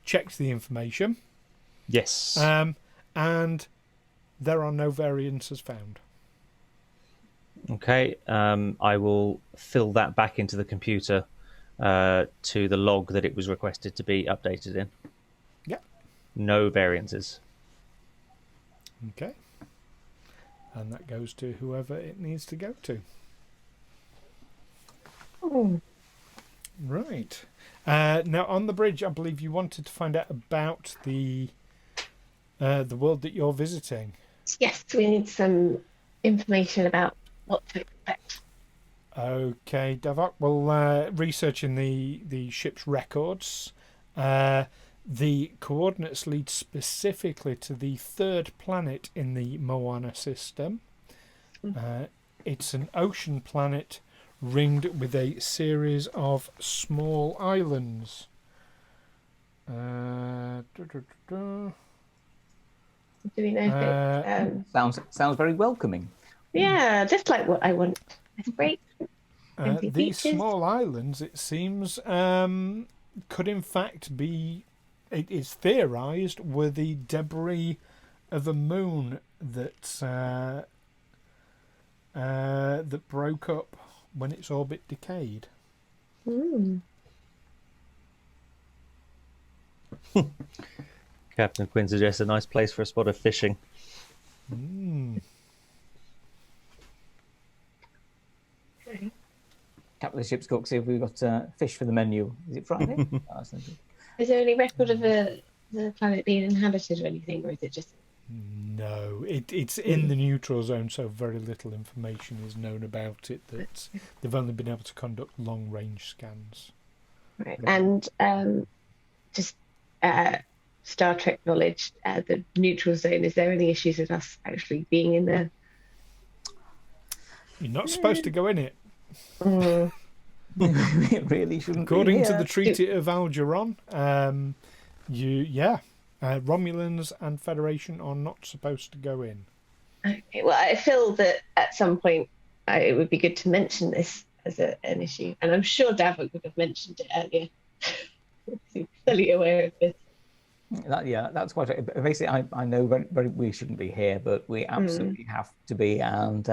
checked the information. Yes. And there are no variances found. Okay. I will fill that back into the computer to the log that it was requested to be updated in. Yeah. No variances. Okay. And that goes to whoever it needs to go to. Right. Now, on the bridge, I believe you wanted to find out about the world that you're visiting. Yes, we need some information about what to expect. Okay, Davok. Well, researching the ship's records, the coordinates lead specifically to the third planet in the Moana system. It's an ocean planet ringed with a series of small islands. Do we know if it's... Sounds very welcoming. Yeah, just like what I want. It's great. Empty These beaches. small islands, it seems, could in fact be, it is theorised, were the debris of a moon that that broke up when its orbit decayed. Captain Quinn suggests a nice place for a spot of fishing. Okay. Captain of the ship's cook, see if we've got fish for the menu. Is it Friday? Oh, that's no good. Is there any record of the planet being inhabited or anything, or is it just... No, it's in the neutral zone, so very little information is known about it. That they've only been able to conduct long-range scans. Right. And just Star Trek knowledge, the neutral zone, is there any issues with us actually being in there? You're not supposed to go in it. It really shouldn't According be to here. the Treaty of Algeron, Romulans and Federation are not supposed to go in. Okay, well, I feel that at some point it would be good to mention this as an issue, and I'm sure Davok would have mentioned it earlier. He's fully aware of this. That's quite right. Basically, I know we shouldn't be here, but we absolutely have to be. And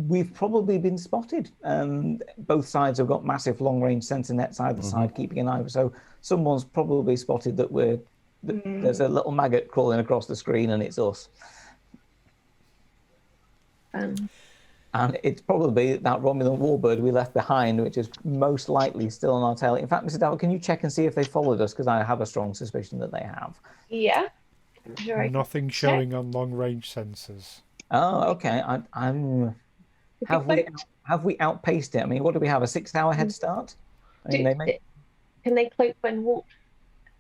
we've probably been spotted. Both sides have got massive long-range sensor nets either side, keeping an eye. So someone's probably spotted that there's a little maggot crawling across the screen, and it's us. And it's probably that Romulan warbird we left behind, which is most likely still on our tail. In fact, Mr. Davok, can you check and see if they followed us? Because I have a strong suspicion that they have. Yeah. I'm sure I can Nothing check. showing on long-range sensors. Oh, okay. Have we outpaced it? I mean, what do we have? A 6-hour head start? I mean, Can they cloak when warp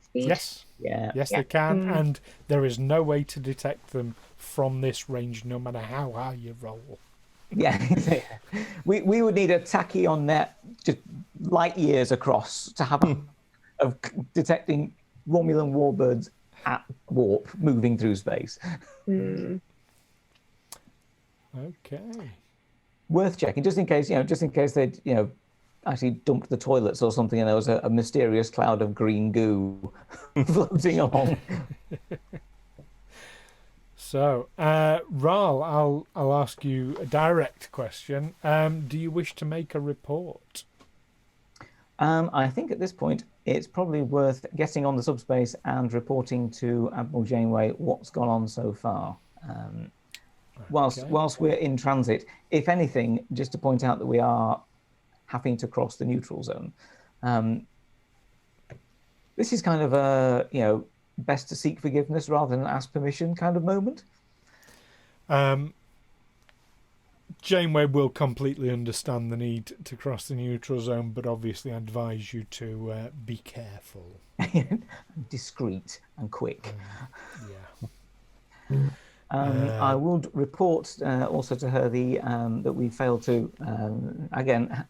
speed? Yes. Yeah. Yes, they can, and there is no way to detect them from this range, no matter how high you roll. Yeah. we would need a tachyon net just light years across to have of detecting Romulan warbirds at warp moving through space. Okay. Worth checking, just in case they'd actually dumped the toilets or something, and there was a mysterious cloud of green goo floating along. So, Wraal, I'll ask you a direct question. Do you wish to make a report? I think at this point it's probably worth getting on the subspace and reporting to Admiral Janeway what's gone on so far. Whilst we're in transit, if anything, just to point out that we are having to cross the neutral zone. This is kind of best to seek forgiveness rather than ask permission kind of moment. Janeway will completely understand the need to cross the neutral zone, but obviously advise you to be careful. Discreet and quick. Yeah. I would report also to her that we failed to again.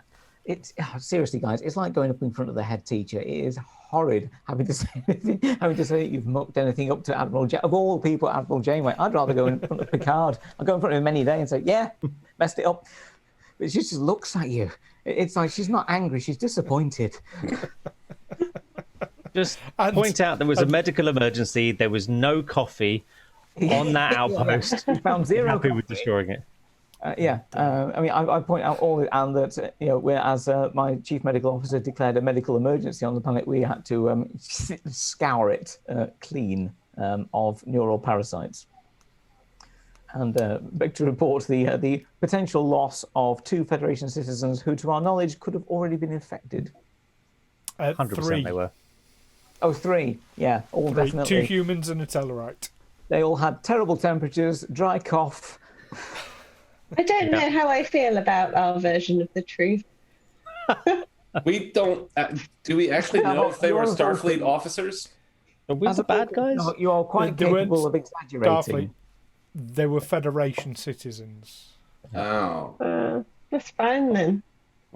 Seriously, guys, it's like going up in front of the head teacher. It is horrid having to say that you've mucked anything up to Admiral of all people, Admiral Janeway. I'd rather go in front of Picard. I'll go in front of him any day and say, "Yeah, messed it up," but she just looks at you. It's like she's not angry; she's disappointed. Just point out there was a medical emergency. There was no coffee on that outpost. We found zero. Happy with coffee. destroying it. I mean, I point out and that whereas my chief medical officer declared a medical emergency on the planet, we had to scour it clean of neural parasites, and beg to report the potential loss of 2 Federation citizens who, to our knowledge, could have already been infected. 100% they were. Oh, 3. Yeah, all 3. definitely. 2 humans and a Tellarite. They all had terrible temperatures, dry cough. I don't know how I feel about our version of the truth. We don't. Do we actually know if they were Starfleet officers? Are we the bad guys? No, you are quite They weren't capable of exaggerating. Starfleet. They were Federation citizens. Oh. That's fine then.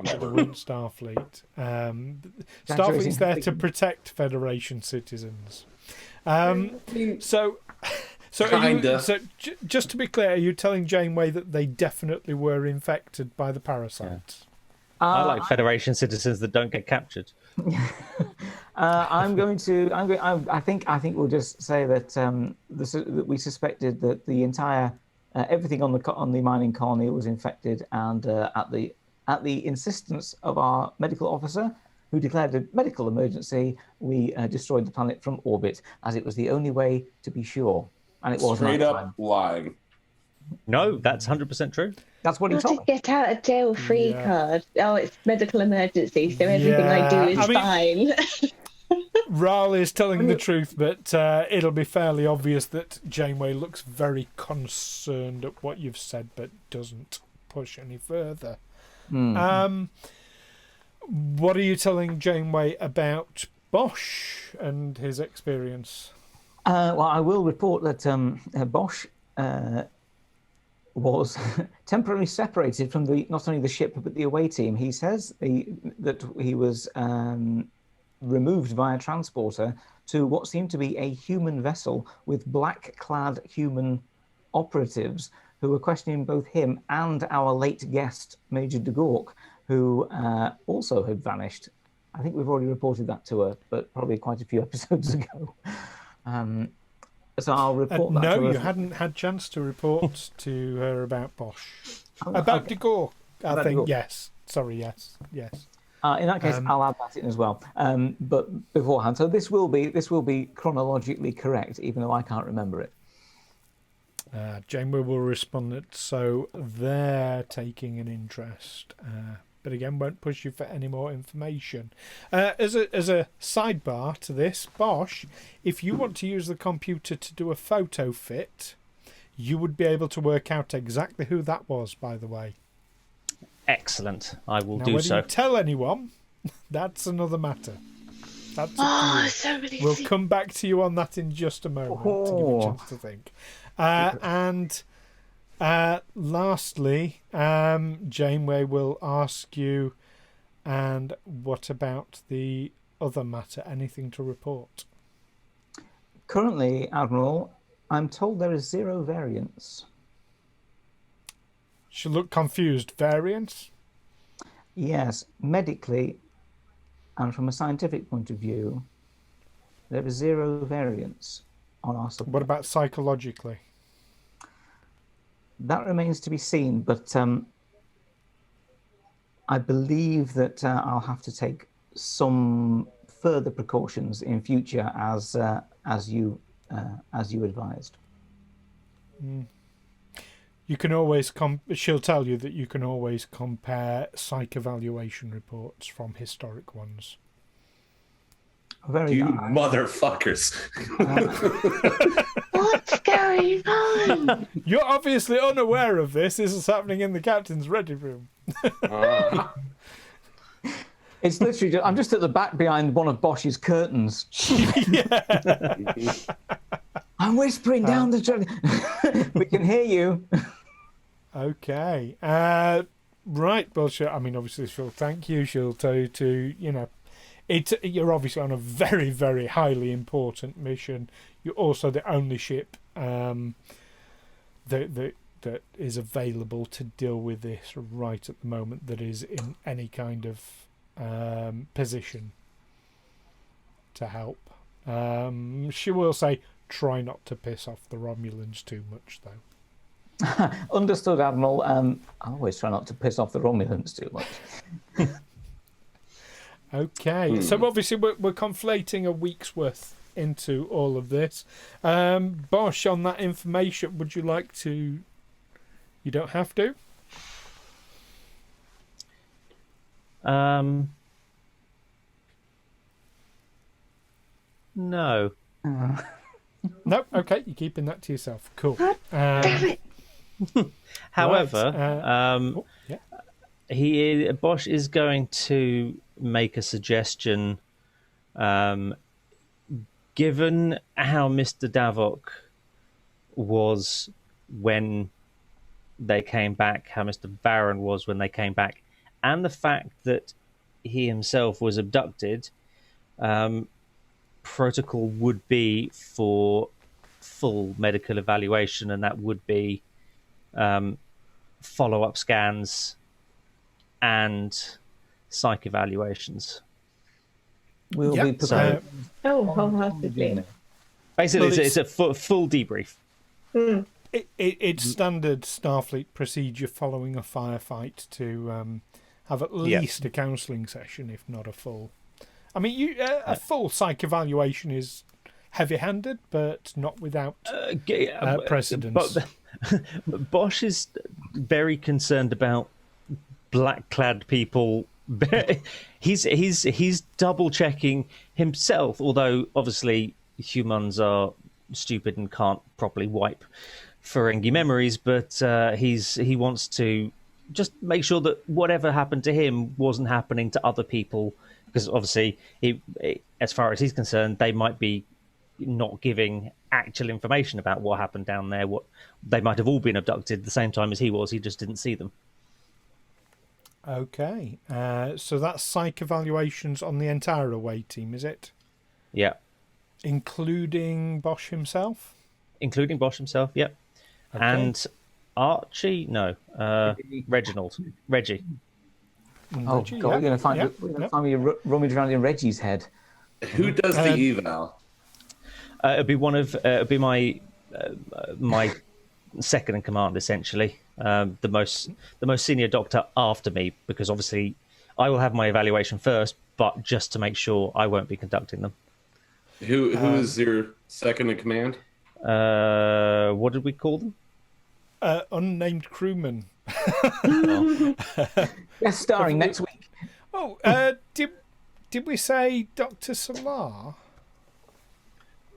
They weren't Starfleet. Starfleet's there to protect Federation citizens. So just to be clear, are you telling Janeway that they definitely were infected by the parasites? I like Federation citizens that don't get captured. I think we'll just say that that we suspected that the entire everything on the mining colony was infected, and at the insistence of our medical officer, who declared a medical emergency, we destroyed the planet from orbit, as it was the only way to be sure. And it was straight up lying. No, that's 100% true. That's what he Not told a get out of jail free card. Oh, it's medical emergency, so everything I do is fine. Wraal is telling the truth, but it'll be fairly obvious that Janeway looks very concerned at what you've said, but doesn't push any further. What are you telling Janeway about Bosh and his experience? Well, I will report that Bosh was temporarily separated from not only the ship but the away team. He says that he was removed via transporter to what seemed to be a human vessel with black-clad human operatives who were questioning both him and our late guest, Major Davok, who also had vanished. I think we've already reported that to her, but probably quite a few episodes ago. So I'll report that to her. No, you hadn't had chance to report to her about Bosh. About Davok, I think, yes. Sorry, yes. In that case, I'll add that in as well. But beforehand, so this will be chronologically correct, even though I can't remember it. Janeway will respond that so they're taking an interest, but again won't push you for any more information. As a sidebar to this, Bosh, if you want to use the computer to do a photo fit, you would be able to work out exactly who that was, by the way. Excellent. I will Now, do whether so. you tell anyone, that's another matter. That's up to you. We'll come back to you on that in just a moment to give you a chance to think. And lastly, Janeway will ask you, and what about the other matter? Anything to report? Currently, Admiral, I'm told there is 0 variance. She looked confused. Variance? Yes, medically and from a scientific point of view, there is 0 variance on our supply. What about psychologically? That remains to be seen, but I believe that I'll have to take some further precautions in future, as you advised. You can always she'll tell you that you can always compare psych evaluation reports from historic ones. Very You nice. motherfuckers. What's going on? You're obviously unaware of this. This is happening in the captain's ready room. It's literally I'm just at the back behind one of Bosch's curtains. I'm whispering down the we can hear you. Okay. Right. Well, I mean, obviously, she'll thank you. She'll tell you to, you're obviously on a very, very highly important mission. You're also the only ship that is available to deal with this right at the moment that is in any kind of position to help. She will say, try not to piss off the Romulans too much, though. Understood, Admiral. I always try not to piss off the Romulans too much. Okay, so obviously we're conflating a week's worth into all of this. Bosh, on that information, would you like to... You don't have to? No. No? Okay, you're keeping that to yourself. Cool. Damn it. However, yeah. Bosh is going to make a suggestion. Given how Mr. Davok was when they came back, how Mr. Varren was when they came back, and the fact that he himself was abducted, protocol would be for full medical evaluation, and that would be follow-up scans and psych evaluations. We'll Yep. be prepared. Oh, wholeheartedly. Basically, Well, it's a full debrief. It's standard Starfleet procedure following a firefight to have at least a counselling session, if not a full. I mean, a full psych evaluation is heavy-handed, but not without precedence. But Bosh is very concerned about black-clad people. He's double-checking himself, although obviously humans are stupid and can't properly wipe Ferengi memories. But he wants to just make sure that whatever happened to him wasn't happening to other people, because obviously, as far as he's concerned, they might be not giving actual information about what happened down there. What they might have all been abducted at the same time as he was. He just didn't see them. Okay, so that's psych evaluations on the entire away team, is it? Yeah. Including Bosh himself? Including Bosh himself, yep. Okay. And Archie? No. Reginald. Reggie. Oh, Reggie, God, we're going to find me rummage around in Reggie's head. Who does the eval? It'd be it'd be my second in command, essentially. The most senior doctor after me, because obviously I will have my evaluation first, but just to make sure I won't be conducting them. Who is your second in command? What did we call them? Unnamed crewman. Yes, starring next week. Oh, did we say Dr. Salar?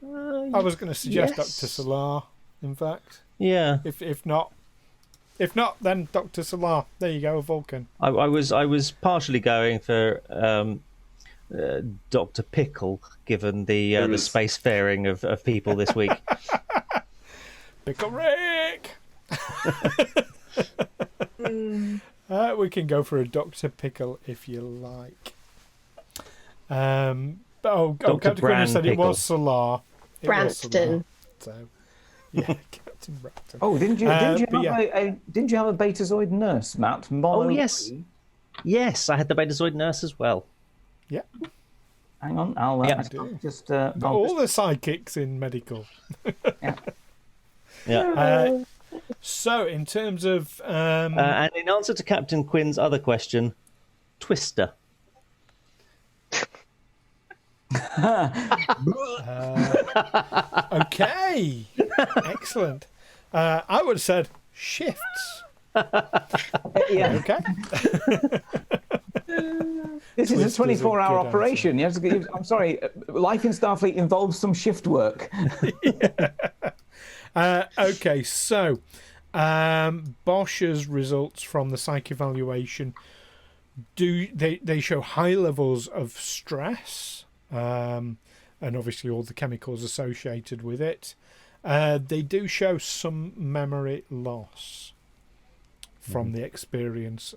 I was going to suggest yes. Dr. Salar, in fact. Yeah. If not, then Dr. Salar. There you go, a Vulcan. I was partially going for Dr. Pickle, given the spacefaring of people this week. Pickle Rick. We can go for a Dr. Pickle if you like. Captain Quinn said Pickle. it was Salar. Branston. So, yeah, Captain Branston. Oh, didn't you have a Betazoid nurse, Matt? Oh yes, I had the Betazoid nurse as well. Yeah. Hang on, I'll just Got all the sidekicks in medical. Yeah. So, in terms of and in answer to Captain Quinn's other question, Twister. Okay, excellent. I would have said shifts. yeah. Okay. This is was a 24-hour operation. I'm sorry, life in Starfleet involves some shift work. Okay, so Bosch's results from the psych evaluation they show high levels of stress, and obviously all the chemicals associated with it. They do show some memory loss from the experience.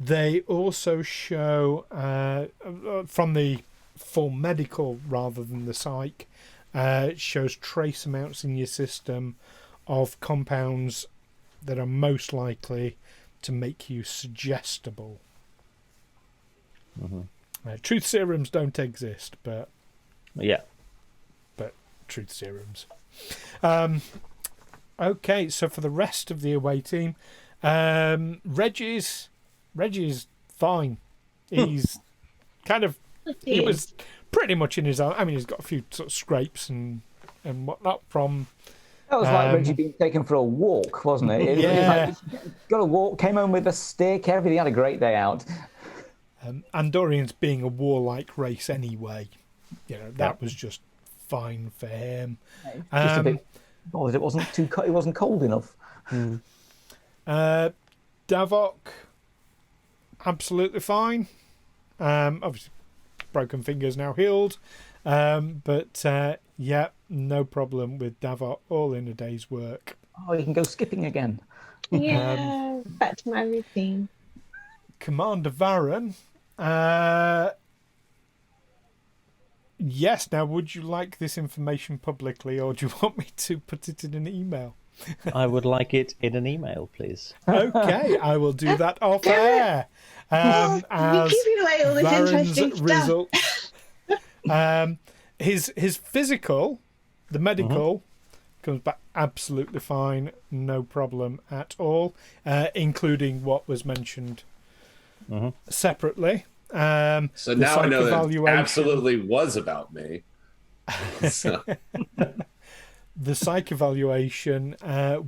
They also show from the full medical rather than the psych. It shows trace amounts in your system of compounds that are most likely to make you suggestible. Truth serums don't exist, but truth serums. Okay, so for the rest of the away team, Reggie's fine. He's he was pretty much in his own. I mean, he's got a few sort of scrapes and whatnot from. That was like Reggie being taken for a walk, wasn't it? It was like, got a walk, came home with a stick, everything. Had a great day out. Andorians being a warlike race anyway, that was just fine for him. Just a bit bothered it wasn't too. It wasn't cold enough. Davok, absolutely fine. Obviously, broken fingers now healed, but no problem with Davok. All in a day's work. Oh, you can go skipping again. Yeah, back to my routine. Commander Varren. Yes. Now, would you like this information publicly, or do you want me to put it in an email? I would like it in an email, please. Okay, I will do that off air. You're giving away all this interesting Varren's stuff. results. His physical, the medical, comes back absolutely fine, no problem at all, including what was mentioned separately. So now I know that it absolutely was about me. So. The psych evaluation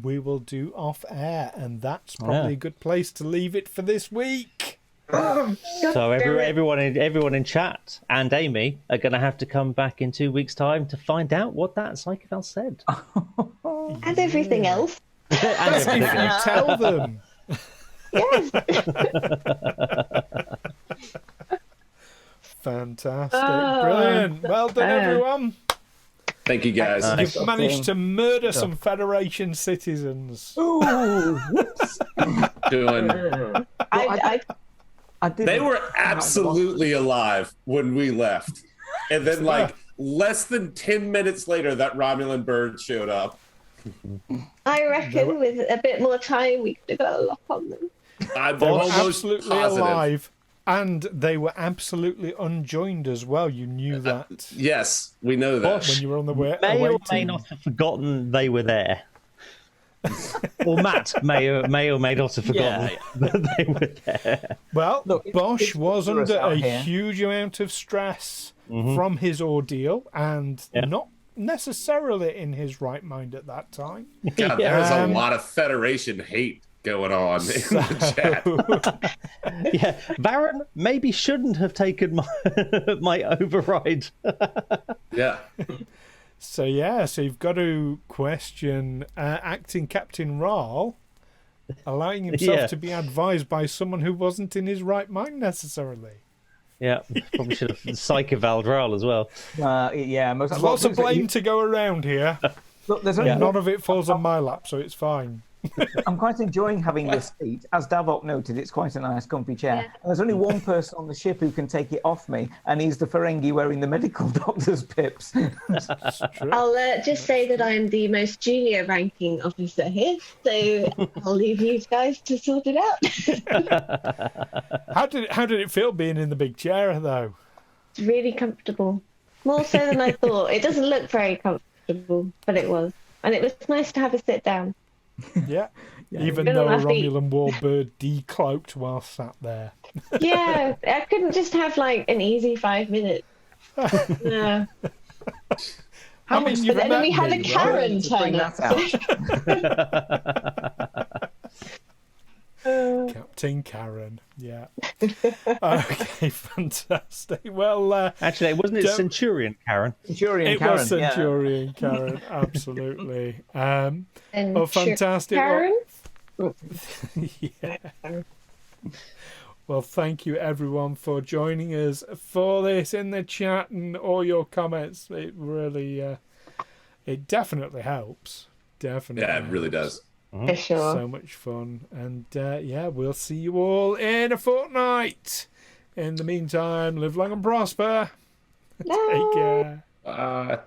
we will do off air, and that's probably a good place to leave it for this week. So everyone in chat and Amy are going to have to come back in 2 weeks' time to find out what that psych eval said. And everything else. And If everything you else. tell them. Yes. Fantastic. Brilliant. Well done, everyone. Thank you, guys. You've managed to murder some Federation citizens. Ooh, whoops. They were absolutely alive when we left. And then, less than 10 minutes later, that Romulan bird showed up. I reckon with a bit more time, we could have got a lock on them. I'm almost Absolutely positive. alive. And they were absolutely unjoined as well. You knew that. Yes, we know that. When you were on the way. May away or may team. not have forgotten they were there. Or Matt may or may not have forgotten that they were there. Well, Look, Bosh it's was for us under out a here. huge amount of stress from his ordeal and not necessarily in his right mind at that time. God, there's a lot of Federation hate going on in the chat. Yeah, Varren maybe shouldn't have taken my override. Yeah. So you've got to question acting Captain Wraal allowing himself to be advised by someone who wasn't in his right mind necessarily. Yeah, probably should have psych evaled Wraal as well. There's lots of blame to go around here. Look, there's only None of it falls on my lap, so it's fine. I'm quite enjoying having this seat. As Davok noted, it's quite a nice, comfy chair. Yeah. And there's only one person on the ship who can take it off me, and he's the Ferengi wearing the medical doctor's pips. That's true. I'll just say that I'm the most junior ranking officer here, so I'll leave you guys to sort it out. How did it feel being in the big chair, though? It's really comfortable. More so than I thought. It doesn't look very comfortable, but it was. And it was nice to have a sit down. Yeah. Even Good though a on my feet. Romulan warbird decloaked while sat there. Yeah, I couldn't just have like an easy 5 minutes. No. I mean, But then we had a right? Karen To bring turn up. that out. Captain Karen. Yeah. Okay, fantastic. Well, Actually, wasn't it Centurion Karen? Centurion it Karen. was Centurion Karen. Absolutely. And Well, fantastic. Karen? Yeah. Well, thank you everyone for joining us for this in the chat and all your comments. It really, it definitely helps. Definitely. Yeah, it really helps. does. For sure. So much fun. And yeah, we'll see you all in a fortnight. In the meantime, live long and prosper. Take care. Bye.